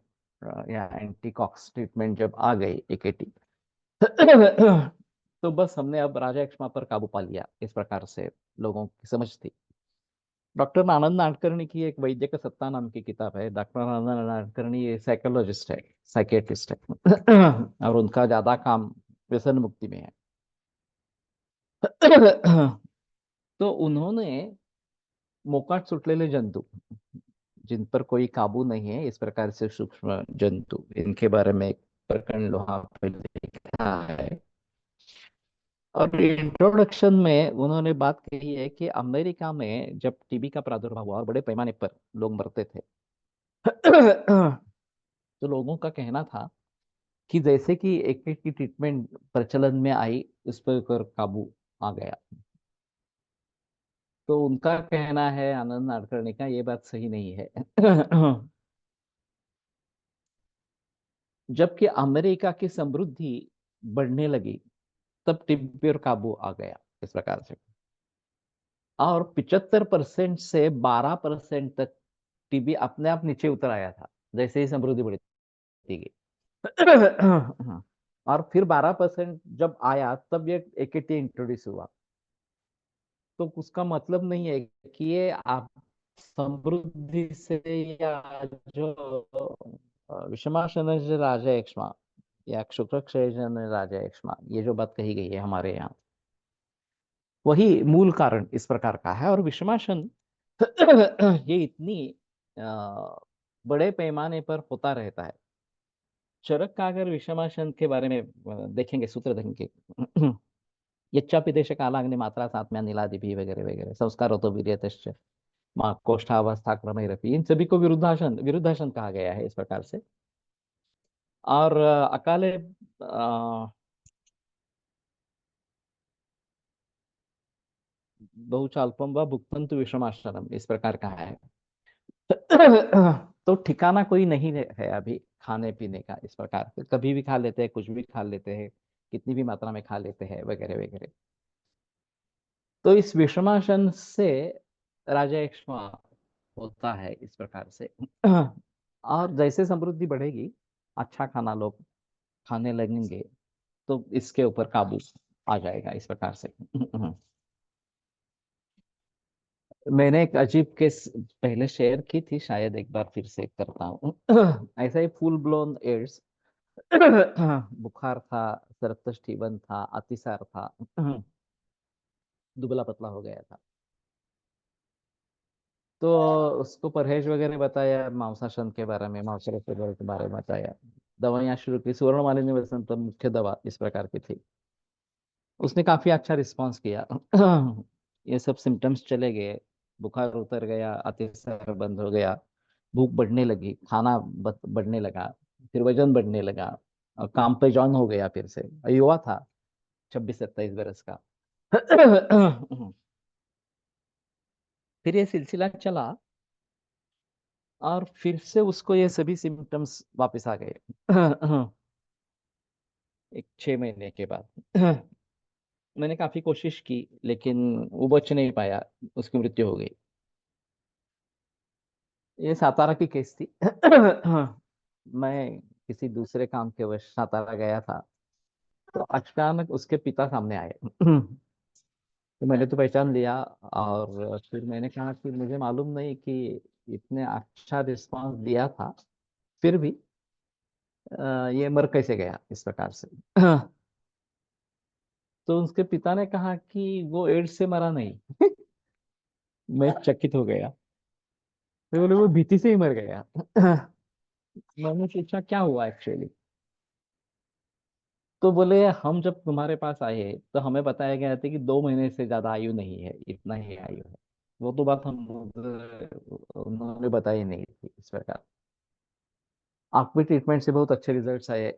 या एंटी कॉक्स ट्रीटमेंट जब आ गई, AKT, तो बस हमने अब राजा एक्ष्मा पर काबू पा लिया, इस प्रकार से लोगों की समझ थी। डॉक्टर आनंद नाडकर्णी की एक वैद्य का सत्ता नाम की किताब है। डॉक्टर आनंद नाडकर्णी ये साइकोलॉजिस्ट है, साइकेट्रिस्ट है। और उनका ज्यादा काम व्यसन मुक्ति में है। तो उन्होंने मोकाट सुटलेले जंतु, जिन पर कोई काबू नहीं है, इस प्रकार से सूक्ष्म जंतु, इनके बारे में एक प्रकरण लोहा पे लिखा है। और इंट्रोडक्शन में उन्होंने बात कही है कि अमेरिका में जब TB का प्रादुर्भाव हुआ और बड़े पैमाने पर लोग मरते थे, तो लोगों का कहना था कि जैसे कि एक एक की ट्रीटमेंट प्रचलन में आई, उस पर काबू आ गया। तो उनका कहना है, आनंद नाडकर्णी का, ये बात सही नहीं है। जबकि अमेरिका की समृद्धि बढ़ने लगी, तब टिब्बी पर काबू आ गया इस प्रकार से। और 75% से 12% तक टीबी अपने आप नीचे उतर आया था जैसे ही समृद्धि बढ़ती गई। और फिर 12% जब आया तब ये एकेटी इंट्रोड्यूस हुआ। तो उसका मतलब नहीं है कि ये आप समृद्धि से या जो विषमाशनज राजा एक्ष्मा या शुक्र क्षयजन राजा एक्ष्मा, ये जो बात कही गई है हमारे यहाँ, वही मूल कारण इस प्रकार का है। और विषमाशन ये इतनी बड़े पैमाने पर होता रहता है। चरक का अगर विषमाशन के बारे में देखेंगे, सूत्र देखेंगे, यच्चापि देश कालाग्नि मात्रा सात्म्या नीलादिभि वगैरह वगैरह संस्कार तो वीर्यतश्च माँ कोष्ठावस्था क्रमैरपि, इन सभी को विरुद्धासन विरुद्धासन कहा गया है इस प्रकार से। और अकाले बहुचाल्पम व भुक्तंतु विषमाशनम इस प्रकार का है। तो ठिकाना कोई नहीं है अभी खाने पीने का इस प्रकार से, कभी भी खा लेते हैं, कुछ भी खा लेते हैं, कितनी भी मात्रा में खा लेते हैं वगैरह वगैरह। तो इस विषमाशन से राजा एक्ष्मा होता है इस प्रकार से। और जैसे समृद्धि बढ़ेगी, अच्छा खाना लोग खाने लगेंगे, तो इसके ऊपर काबू आ जाएगा इस प्रकार से। मैंने एक अजीब केस पहले शेयर की थी, शायद एक बार फिर से करता हूँ। ऐसा ही फुल ब्लोन एड्स, बुखार था, सरप्तष्ठीवन था, अतिसार था, दुबला पतला हो गया था। तो उसको परहेज वगैरह बताया, मांसाशन के बारे में, मांसाहार के बारे में बताया, दवाइयाँ शुरू की, सुवर्ण मालिनी वसंत मुख्य दवा इस प्रकार की थी। उसने काफी अच्छा रिस्पांस किया। ये सब सिम्टम्स चले गए, बुखार उतर गया, अतिसार बंद हो गया, भूख बढ़ने लगी, खाना बढ़ने लगा, फिर वजन बढ़ने लगा, और काम पे जॉइन हो गया फिर से। युवा था, 26-27 बरस का। फिर ये सिलसिला चला, और फिर से उसको ये सभी सिम्टम्स वापस आ गए। एक 6 महीने के बाद। मैंने काफी कोशिश की, लेकिन वो बच नहीं पाया, उसकी मृत्यु हो गई। ये सातारा की केस थी। मैं किसी दूसरे काम के वश सातारा गया था, तो अचानक उसके पिता सामने आए। तो मैंने तो पहचान लिया, और फिर मैंने कहा कि मुझे मालूम नहीं कि इतने अच्छा रिस्पांस दिया था, फिर भी ये मर कैसे गया इस प्रकार से। तो उसके पिता ने कहा कि वो एड्स से मरा नहीं। मैं चकित हो गया। तो बोले वो भीति से ही मर गया। मैंने पूछा क्या हुआ एक्चुअली। तो बोले हम जब तुम्हारे पास आए तो हमें बताया गया था कि 2 महीने से ज्यादा आयु नहीं है, इतना ही आयु है। वो तो बात हम उन्होंने बताई नहीं थी इस प्रकार। आपकी ट्रीटमेंट से बहुत अच्छे रिजल्ट्स आए।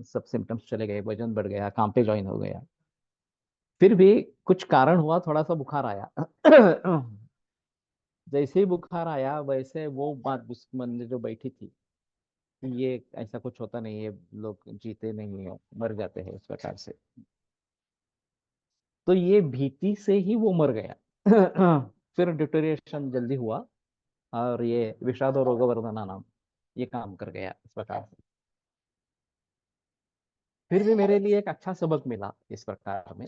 सब सिम्टम्स चले गए, वजन बढ़ गया, काम पे ज्वाइन हो गया। फिर भी कुछ कारण हुआ, थोड़ा सा बुखार आया। जैसे ही बुखार आया, वैसे वो बात उस मन में जो बैठी थी, ये ऐसा कुछ होता नहीं है, लोग जीते नहीं है, मर जाते हैं इस प्रकार से। तो ये भीति से ही वो मर गया। फिर डिटोरिएशन जल्दी हुआ, और ये विषाद और रोगवर्धना नाम ये काम कर गया इस प्रकार से। फिर भी मेरे लिए एक अच्छा सबक मिला इस प्रकार में,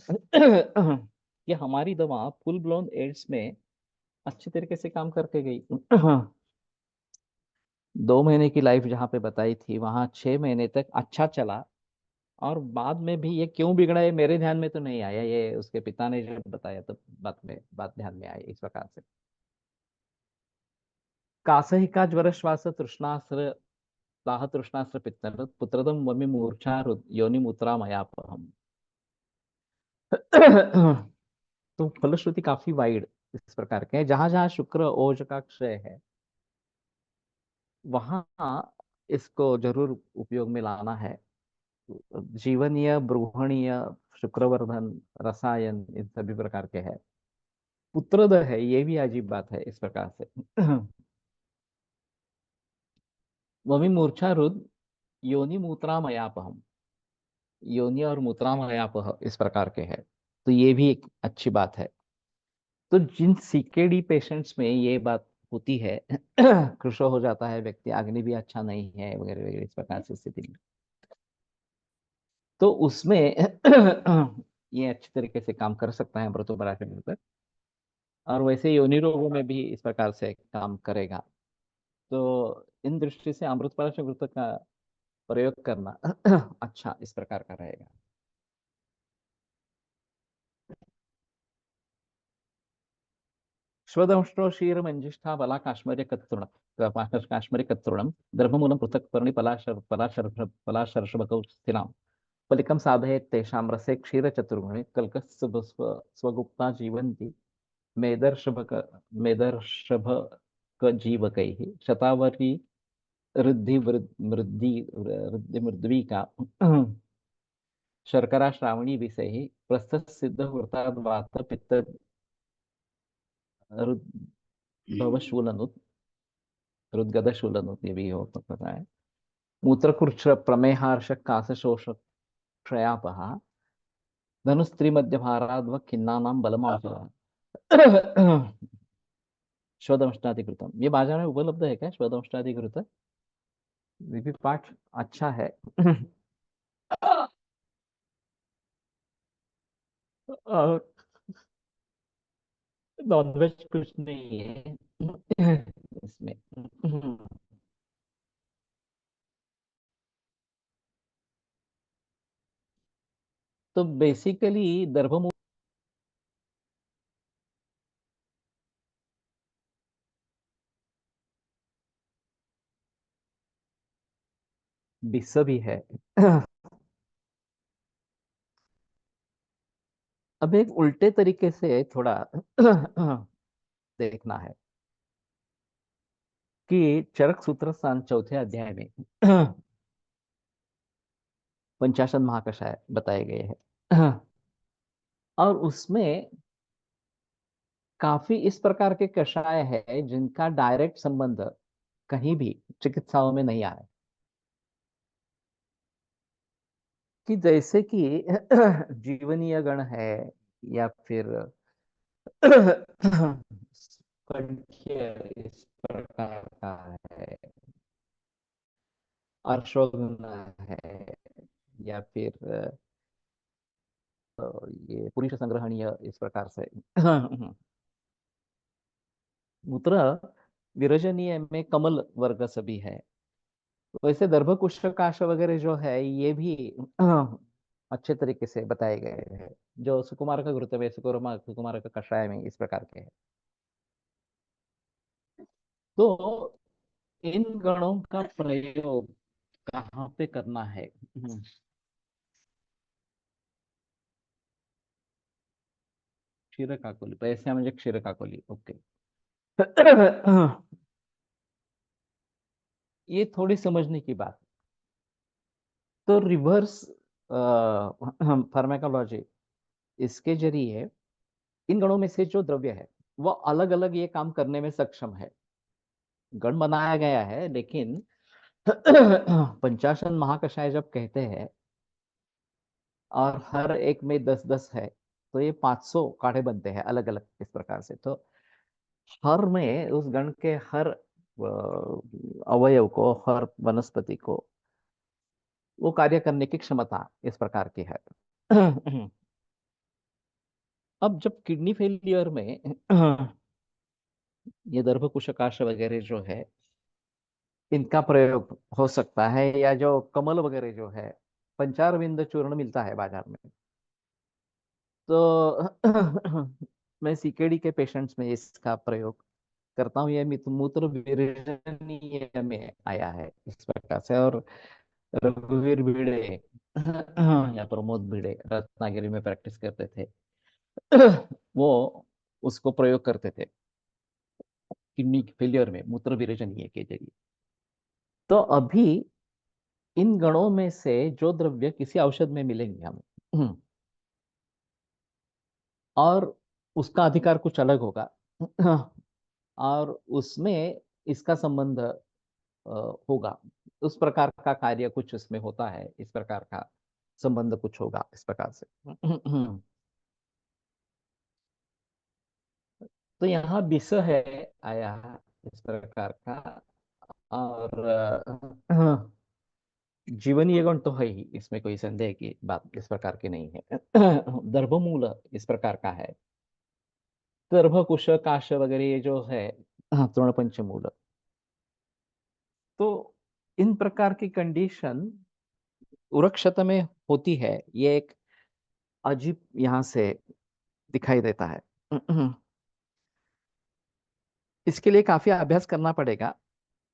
कि हमारी दवा फुल ब्लोन एड्स में अच्छी तरीके से काम करके गई। 2 महीने की लाइफ जहाँ पे बताई थी, वहां 6 महीने तक अच्छा चला। और बाद में भी ये क्यों बिगड़ा, ये मेरे ध्यान में तो नहीं आया, ये उसके पिता ने जब बताया तो बात ध्यान में आई इस प्रकार से। कासहिका ज्वर श्वास तृष्णास्त्र दाह तृष्णास्त्र पित्तर पुत्रदम वमि मूर्छा योनि मूत्रा मयापहम। तो फलश्रुति काफी वाइड इस प्रकार के हैं। जहां जहां शुक्र ओज का क्षय है, वहां इसको जरूर उपयोग में लाना है। जीवनीय, ब्रूहणीय, शुक्रवर्धन, रसायन, इन सभी प्रकार के है। पुत्रद है, ये भी अजीब बात है इस प्रकार से। वमी मूर्छा रुद योनि मूत्रामयापहम, योनि और मूत्रामयापह इस प्रकार के है। तो ये भी एक अच्छी बात है। तो जिन सीकेडी पेशेंट्स में ये बात होती है कृश हो जाता है व्यक्ति, अग्नि भी अच्छा नहीं है वगैरह वगैरह, इस प्रकार से स्थिति में, तो उसमें ये अच्छी तरीके से काम कर सकता है अमृतोपराशर, और वैसे योनि रोगों में भी इस प्रकार से काम करेगा। तो इन दृष्टि से अमृतपाराशर घृत का प्रयोग करना अच्छा इस प्रकार का रहेगा। श्वदंष्टो क्षीर मंजिष्ठा बला काश्मीर कत्तृण, काश्मीरी कत्तृणम द्रव्यमूलम पृथक पर्णि पलाशर्षभकौ स्थिराम फलिकं साधयेत् तेषां रसे क्षीर चतुर्गुणे कल्कस्य स्वगुप्ता जीवन्ति मेदर्शभक मेदर्शभक जीवकैः शतावरी वृद्धि मृद्वी का शर्करा श्रावणी विषय प्रस्थ सिद्ध वृत्ताद वात पित्त रुद्भवशूलनुत रुद्गदशूलनुत, ये भी हो सकता है। मूत्रकुर्ष प्रमेहार्श कासशोष क्षयापः धनुस्त्री मध्य भाराद्व खिन्नानाम बलमाशय श्वदंष्टाधिकृतम, ये बाजार में उपलब्ध है क्या श्वदंष्टाधिकृत? ये भी पाठ अच्छा है। और नॉनवेज कुछ नहीं है इसमें। तो बेसिकली दर्भमूल विष भी है। अब एक उल्टे तरीके से थोड़ा देखना है कि चरक सूत्र स्थान चौथे अध्याय में पंचाशद महाकषाय बताए गए हैं, और उसमें काफी इस प्रकार के कषाय है जिनका डायरेक्ट संबंध कहीं भी चिकित्साओं में नहीं आया। कि जैसे कि जीवनीय गण है, या फिर कंठ्य इस प्रकार का है, अश्वगंधा है, या फिर ये पुरुष संग्रहणीय इस प्रकार से मूत्र विरजनीय में कमल वर्ग सभी है। वैसे दर्भ काश वगैरह जो है ये भी अच्छे तरीके से बताए गए हैं। जो सुकुमार का घृत है, सुकुमार का कषाय में इस प्रकार के है। तो इन गणों का प्रयोग कहाँ पे करना है? क्षीर काकोली, पैसे म्हणजे क्षीर काकोली, ओके। ये थोड़ी समझने की बात। तो रिवर्स फार्माकोलॉजी, इसके जरिए इन गणों में से जो द्रव्य है वो अलग अलग ये काम करने में सक्षम है। गण बनाया गया है, लेकिन पंचाशन महाकषाय जब कहते हैं और हर एक में 10-10 है, तो ये 500 काढ़े बनते हैं अलग अलग इस प्रकार से। तो हर में उस गण के हर अवयव को, हर वनस्पति को वो कार्य करने की क्षमता इस प्रकार की है। अब जब किडनी फेलियर में ये दर्भकुशकाश वगैरह जो है इनका प्रयोग हो सकता है, या जो कमल वगैरह जो है, पंचारविंद चूर्ण मिलता है बाजार में। तो मैं सीकेडी के पेशेंट्स में इसका प्रयोग करता हूँ। ये मूत्र विरेचनीय में आया है इस प्रकार से। और रघुवीर भिड़े या प्रमोद भिड़े रत्नागिरी में प्रैक्टिस करते थे, वो उसको प्रयोग करते थे किडनी फेलियर में मूत्र विरेचनीय के जरिए। तो अभी इन गणों में से जो द्रव्य किसी औषध में मिलेंगे हमें, और उसका अधिकार कुछ अलग होगा, और उसमें इसका संबंध होगा, उस प्रकार का कार्य कुछ इसमें होता है, इस प्रकार का संबंध कुछ होगा इस प्रकार से। तो यहाँ विष है आया, इस प्रकार का। और जीवनीय गुण तो है ही, इसमें कोई संदेह की बात इस प्रकार की नहीं है। दर्भमूल इस प्रकार का है। दर्भ कुश काश वगैरह ये जो है, तृणपंचमूल। तो इन प्रकार की कंडीशन उरक्षत में होती है, ये एक अजीब यहाँ से दिखाई देता है। इसके लिए काफी अभ्यास करना पड़ेगा।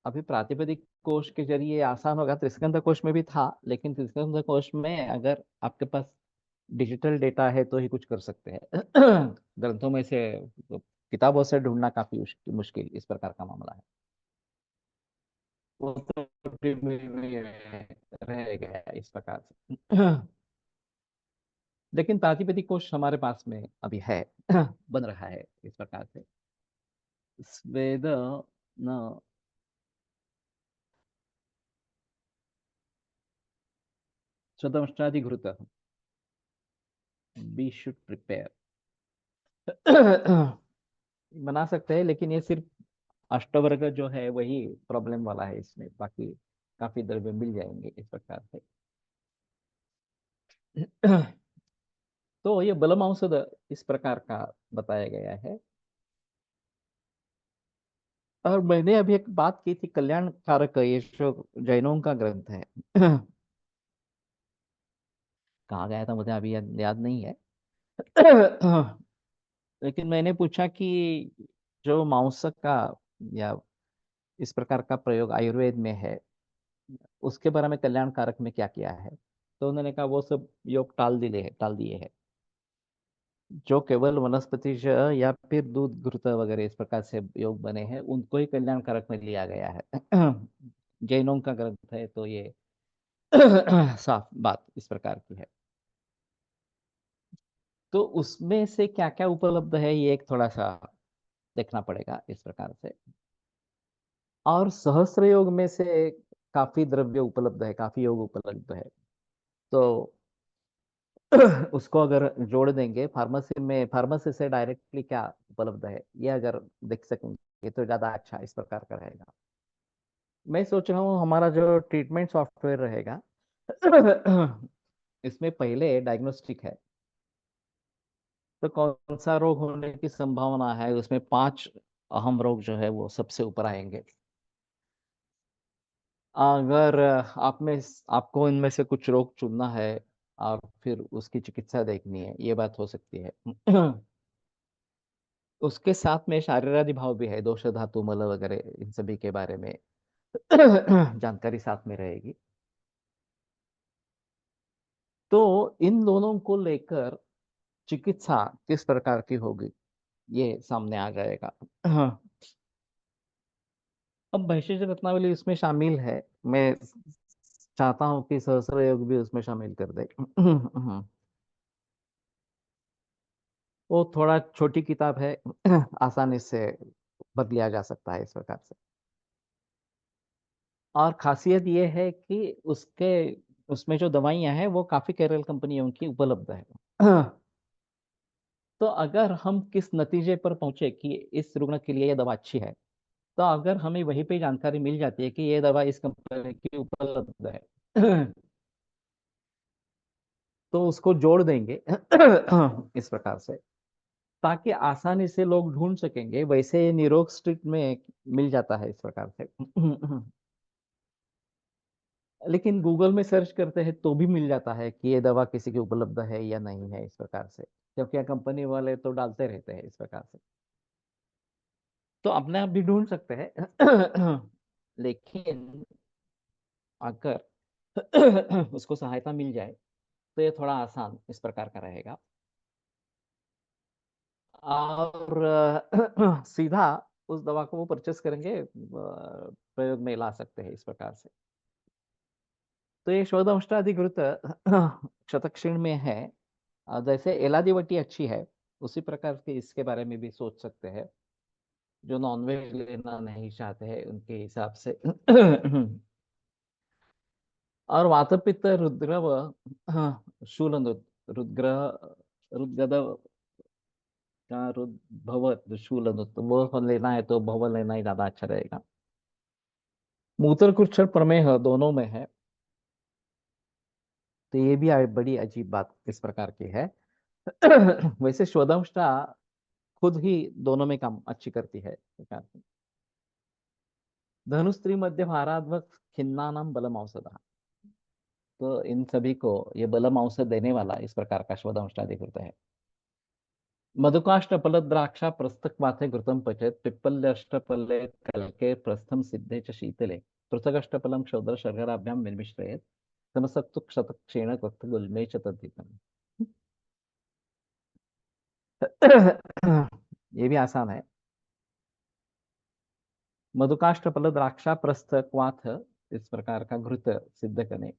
अभी प्रातिपदिक कोश के जरिए आसान होगा, त्रिस्कंध कोश में भी था, लेकिन त्रिस्कंध कोश में अगर आपके पास डिजिटल डेटा है तो ही कुछ कर सकते हैं। ग्रंथों में से, किताबों से ढूंढना काफी मुश्किल इस प्रकार का मामला है। वो तो रह गया इस प्रकार से। लेकिन प्रातिपदिक कोश हमारे पास में अभी है, बन रहा है इस प्रकार से। स्वेद न स्वदंष्टाधिघृत, बी शुड प्रिपेयर। बना सकते हैं, लेकिन ये सिर्फ अष्टवर्ग जो है वही प्रॉब्लम वाला है इसमें, बाकी काफी द्रव्य मिल जाएंगे इस प्रकार से। तो ये बलम औषध इस प्रकार का बताया गया है। और मैंने अभी एक बात की थी कल्याण कारक, ये जो जैनों का ग्रंथ है। कहाँ गया था मुझे अभी याद नहीं है। लेकिन मैंने पूछा कि जो मांसक का या इस प्रकार का प्रयोग आयुर्वेद में है, उसके बारे में कल्याण कारक में क्या किया है। तो उन्होंने कहा वो सब योग टाल दिए हैं। जो केवल वनस्पति या फिर दूध घृत वगैरह इस प्रकार से योग बने हैं, उनको ही कल्याण कारक में लिया गया है। जैनों का ग्रंथ है तो ये साफ बात इस प्रकार की है। तो उसमें से क्या क्या उपलब्ध है, ये एक थोड़ा सा देखना पड़ेगा इस प्रकार से। और सहस्त्र योग में से काफी द्रव्य उपलब्ध है, काफी योग उपलब्ध है। तो उसको अगर जोड़ देंगे, फार्मेसी से डायरेक्टली क्या उपलब्ध है ये अगर देख सकेंगे तो ज्यादा अच्छा इस प्रकार का रहेगा। मैं सोच रहा हूँ हमारा जो ट्रीटमेंट सॉफ्टवेयर रहेगा, इसमें पहले डायग्नोस्टिक है। तो कौन सा रोग होने की संभावना है, उसमें 5 अहम रोग जो है वो सबसे ऊपर आएंगे। अगर आपको इनमें से कुछ रोग चुनना है और फिर उसकी चिकित्सा देखनी है, ये बात हो सकती है। उसके साथ में शारीरादि भाव भी है, दोष धातु मल वगैरह इन सभी के बारे में जानकारी साथ में रहेगी। तो इन दोनों को लेकर चिकित्सा किस प्रकार की होगी, ये सामने आ जाएगा। अब भैषज रत्नावली उसमें शामिल है। मैं चाहता हूँ कि सहस्त्र योग भी उसमें शामिल कर दे। वो थोड़ा छोटी किताब है, आसानी से बदलिया जा सकता है इस प्रकार से। और खासियत ये है कि उसमें जो दवाइयां हैं वो काफी केरल कंपनियों की उपलब्ध है। तो अगर हम किस नतीजे पर पहुंचे कि इस रुग्ण के लिए ये दवा अच्छी है, तो अगर हमें वहीं पे जानकारी मिल जाती है कि ये दवा इस कंपनी की उपलब्ध है, तो उसको जोड़ देंगे इस प्रकार से, ताकि आसानी से लोग ढूंढ सकेंगे। वैसे ये निरोग स्ट्रीट में मिल जाता है इस प्रकार से। लेकिन गूगल में सर्च करते हैं तो भी मिल जाता है कि ये दवा किसी की उपलब्ध है या नहीं है इस प्रकार से, क्योंकि कंपनी वाले तो डालते रहते हैं इस प्रकार से। तो अपने आप भी ढूंढ सकते हैं। लेकिन अगर उसको सहायता मिल जाए तो ये थोड़ा आसान इस प्रकार का रहेगा। और सीधा उस दवा को वो परचेस करेंगे, प्रयोग में ला सकते हैं इस प्रकार से। तो ये शोधअष्टाधिकृत शतक्षीण में है। जैसे एलादीवटी अच्छी है, उसी प्रकार के इसके बारे में भी सोच सकते हैं, जो नॉनवेज लेना नहीं चाहते हैं उनके हिसाब से। और वातपित्त रुद्र शूल रुद्र रुद्गद रुद्भव शूल, तो वो लेना है तो भव लेना ही ज्यादा अच्छा रहेगा। मूत्रकुक्षर प्रमेह दोनों में है, तो ये भी बड़ी अजीब बात इस प्रकार की है। वैसे स्वदंष्टा खुद ही दोनों में काम अच्छी करती है इस प्रकार की। धनुस्त्री मध्य भाराध्वक खिन्ना नाम बलम औषधा, तो इन सभी को ये बलम औषध देने वाला इस प्रकार का स्वदंष्टाधिकृत है। मधुकाष्टफल द्राक्षा प्रस्थक माथे घृतम पचेत पिप्पल्यष्टफले कल्के प्रस्थम सिद्धे च शीतले पृथगष्टफलम क्षौद्र शर्कराभ्याम निर्मिश्रयेत समसक्तु क्षतक्षेण क्वथ गुल्मे च तद्धितम्। ये भी आसान है। मधुकाष्टफल द्राक्षा प्रस्थ क्वाथ इस प्रकार का घृत सिद्ध करने,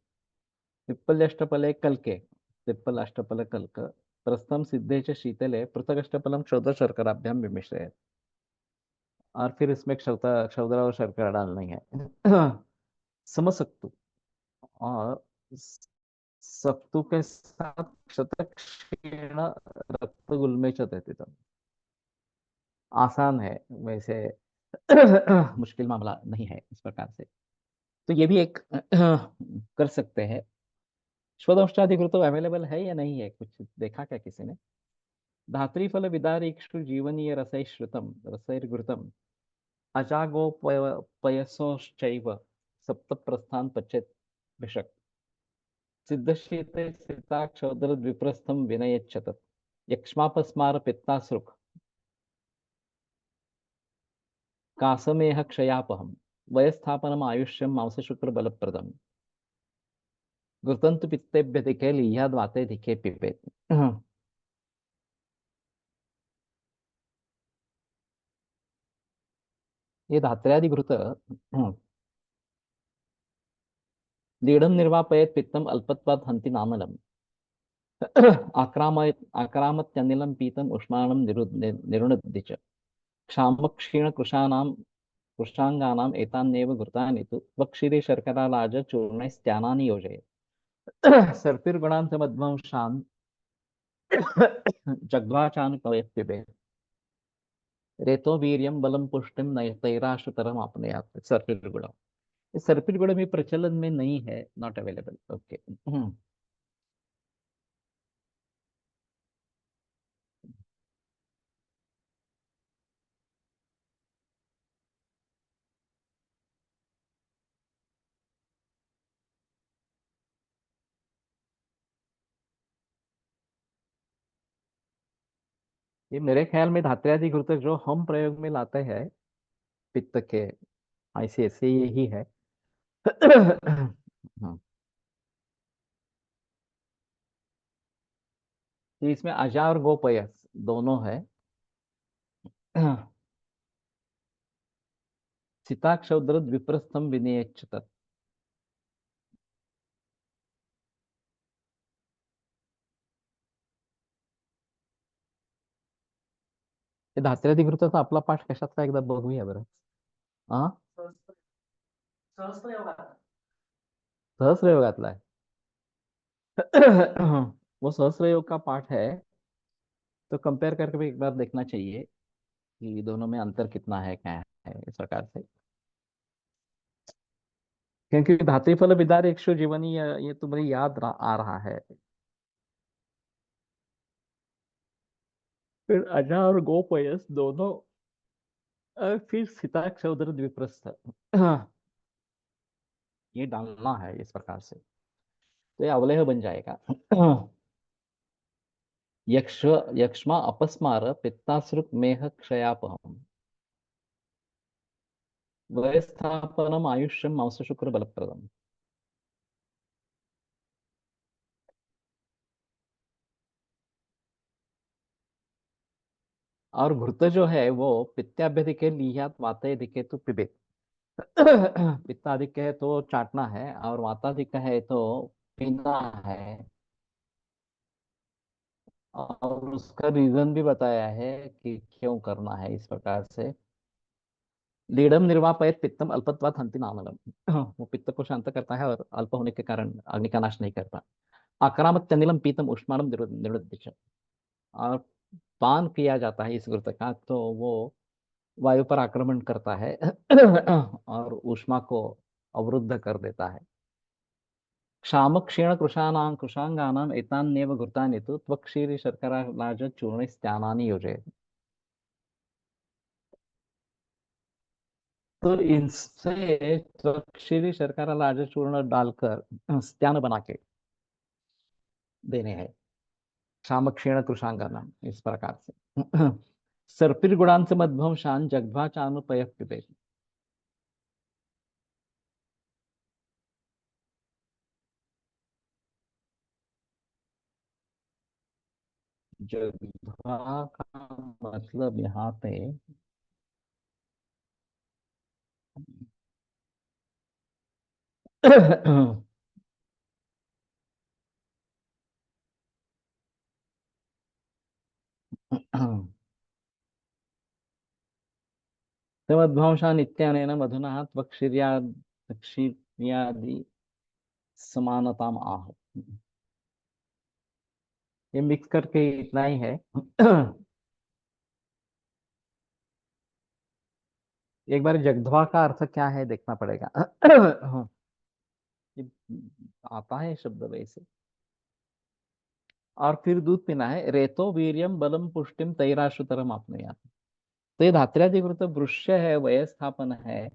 पिप्पल अष्टफले कल्के, पिप्पल अष्टफल कल्क, प्रस्थम सिद्धे च शीतले पृथक अष्टफलम क्षौद्र शर्कराभ्याम विमिश्रयेत, और फिर इसमें क्षौद्र और शर्करा डालनी है। समसक्तु, और सत्तू के साथ शतक क्षीण रक्त गुल्मे चतुर्थ, आसान है वैसे। मुश्किल मामला नहीं है इस प्रकार से, तो ये भी एक कर सकते हैं। स्वदंष्टाधिकृत तो अवेलेबल है या नहीं है, कुछ देखा क्या किसी ने? धात्रीफल विदारीक्षु जीवनीय रसैश्रुतम रसैर्घृतम अजागो पयसोश्चैव सप्त प्रस्थान पचेत भिषक सिद्धशीते सिताक्षोदर विप्रस्थम विनयच्छत यक्ष्मापस्मार पित्तासृक् कासमेह क्षयापहम वयस्थापनम आयुष्यम मांसशुक्र बलप्रदम घृतंतु पित्तेभ्य दिखे लीह्याद वाते दिखे पिपेत। ये धात्र्यादि घृत लीढ़ं निर्वापयेत् पित्तम अल्पत्वात् हन्ति नामलम् आक्रामत्यनिलं पीतम उष्माणं निरुणद्धि च क्षामक्षीणकृशानां कृशाङ्गानाम् एतान्नेव घृतानि तु त्वक्षीरे शर्करालाज चूर्णैस्त्यानानि योजयेत् सर्पिर्गुणान्तमध्वंसान् जग्ध्वाचानुपयः रेतो वीर्यं बलम पुष्टिम नयतैराश्रुतरम आपनुयात् सर्पिल। सर्पिल गुण भी प्रचलन में नहीं है, नॉट अवेलेबल। ओके। ये मेरे ख्याल में धात्र्यादि घृत जो हम प्रयोग में लाते हैं पित्त के, ऐसे ऐसे यही है। हाँ, तो इसमें अजा और गोपयस दोनों है। चिताक्षौद्र विप्रस्थम विनयच्छत, हे धात्र्यादि घृताचा आपला पाठ कशातला एकदा बघूया बरं. हा, सहस्रयोगातला है. वो सहस्रयोग का पाठ है, तो कंपेयर करके भी एक बार देखना चाहिए कि दोनों में अंतर कितना है, क्या है इस प्रकार से. क्योंकि धात्री फल विदार इक्षु जीवनी ये तो मुझे आ रहा है. फिर अजा और गोपयस दोनों, फिर सीताक्ष उधर द्विप्रस्थ, ये डालना है इस प्रकार से, तो ये अवलेह बन जाएगा. यक्ष यक्ष्मा अपस्मार पित्तासृक मेह क्षयापहम वयस्थापनम आयुष्यम मांस शुक्र बलप्रदम. और घृत जो है वो पित्ताभ्यधिके लीह्यात वातधिके तो पिबेत. पित्ताधिक है तो चाटना है, और वाताधिक है तो पीना है. और उसका रीजन भी बताया है कि क्यों करना है इस प्रकार से. लीडम निर्वापयत पित्तम अल्पत्वात् हन्ति नामलम. वो पित्त को शांत करता है और अल्प होने के कारण अग्नि का नाश नहीं करता. आक्रामत्यनिलम पीतम उष्माणम निरुद्ध, और पान किया जाता है इस घृत का, तो वो वायु पर आक्रमण करता है और ऊष्मा को अवरुद्ध कर देता है। क्षाम क्षीण कृशांगानाम एतान्येव घृतानि तु त्वक्षीरि शर्करा लाज चूर्णस्त्यानानि योजयेत्। तो इनसे त्वक्षीरि शर्करा लाज चूर्ण डालकर स्त्यान बना के देने हैं। क्षाम क्षीण कृशांगानाम, इस प्रकार से सर्पिर गुणांस मध्वम शान जग्भा चानुपय पिबेत। जग्भा का मतलब यहाँ पे तमध्वांशान् इत्यनेन मधुना त्वक्षिर्यादि समानताम आह। ये मिक्स करके इतना ही है। एक बार जगध्वा का अर्थ क्या है देखना पड़ेगा। ये आता है शब्द वैसे। और फिर दूध पीना है। रेतो वीर्यम बलम पुष्टिम तैराश्रुतरम आपने। तो ये धात्र्याधिकृत वृक्ष है, वयस्थापन है,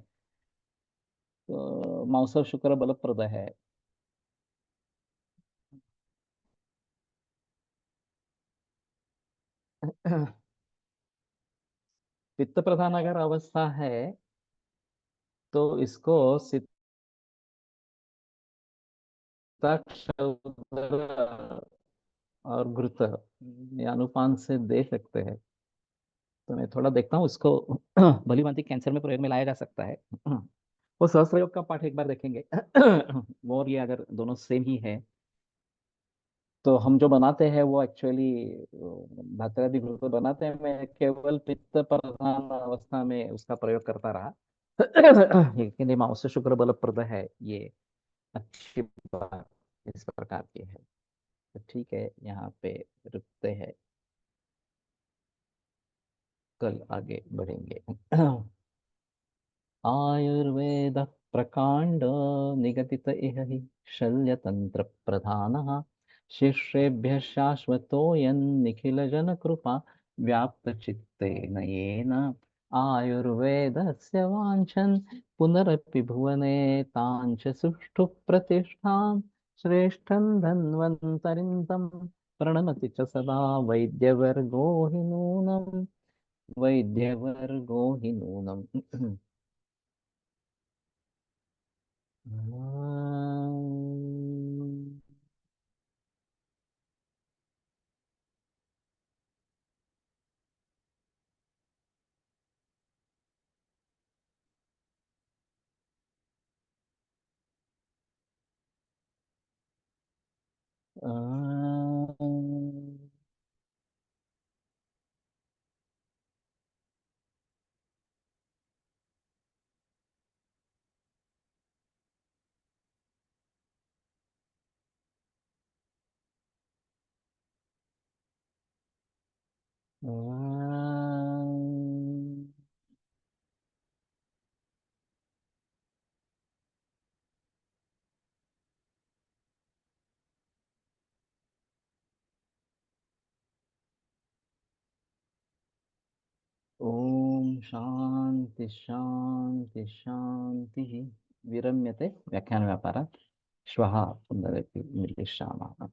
तो मांस शुक्र बलप्रद है। पित्त प्रधान अगर अवस्था है तो इसको सिताक्षौर और घृत ये अनुपान से दे सकते हैं। तो मैं थोड़ा देखता हूँ इसको। भली भांति कैंसर में प्रयोग में लाया जा सकता है। वो सहस्त्र का पाठ एक बार देखेंगे। वो और ये अगर दोनों सेम ही है तो हम जो बनाते हैं वो एक्चुअली धात्र्यादि घृत बनाते हैं। मैं केवल पित्त प्रधान अवस्था में उसका प्रयोग करता रहा। लेकिन ये मांस शुक्र बलप्रद है, ये अच्छी बात इस प्रकार की है। तो ठीक है, यहाँ पे रुकते हैं, कल आगे बढ़ेंगे। आयुर्वेद प्रकांड निगदित इह हि शल्यतंत्र प्रधानः शिष्येभ्यः शाश्वतोऽयं निखिल जन कृपा व्याप्त चित्तेन येन आयुर्वेदस्य वाञ्छन् पुनरपि भुवने ताञ्च सुष्ठु प्रतिष्ठां श्रेष्ठं धन्वन्तरिं तं प्रणमति च सदा वैद्यवर्गो हि नूनम्। वैद्यवर्गो हि नूनम्। ओम शांति शांति शांति। विरम्यते व्याख्यान व्यापार श्वः पुनरपि मिलिष्यामः।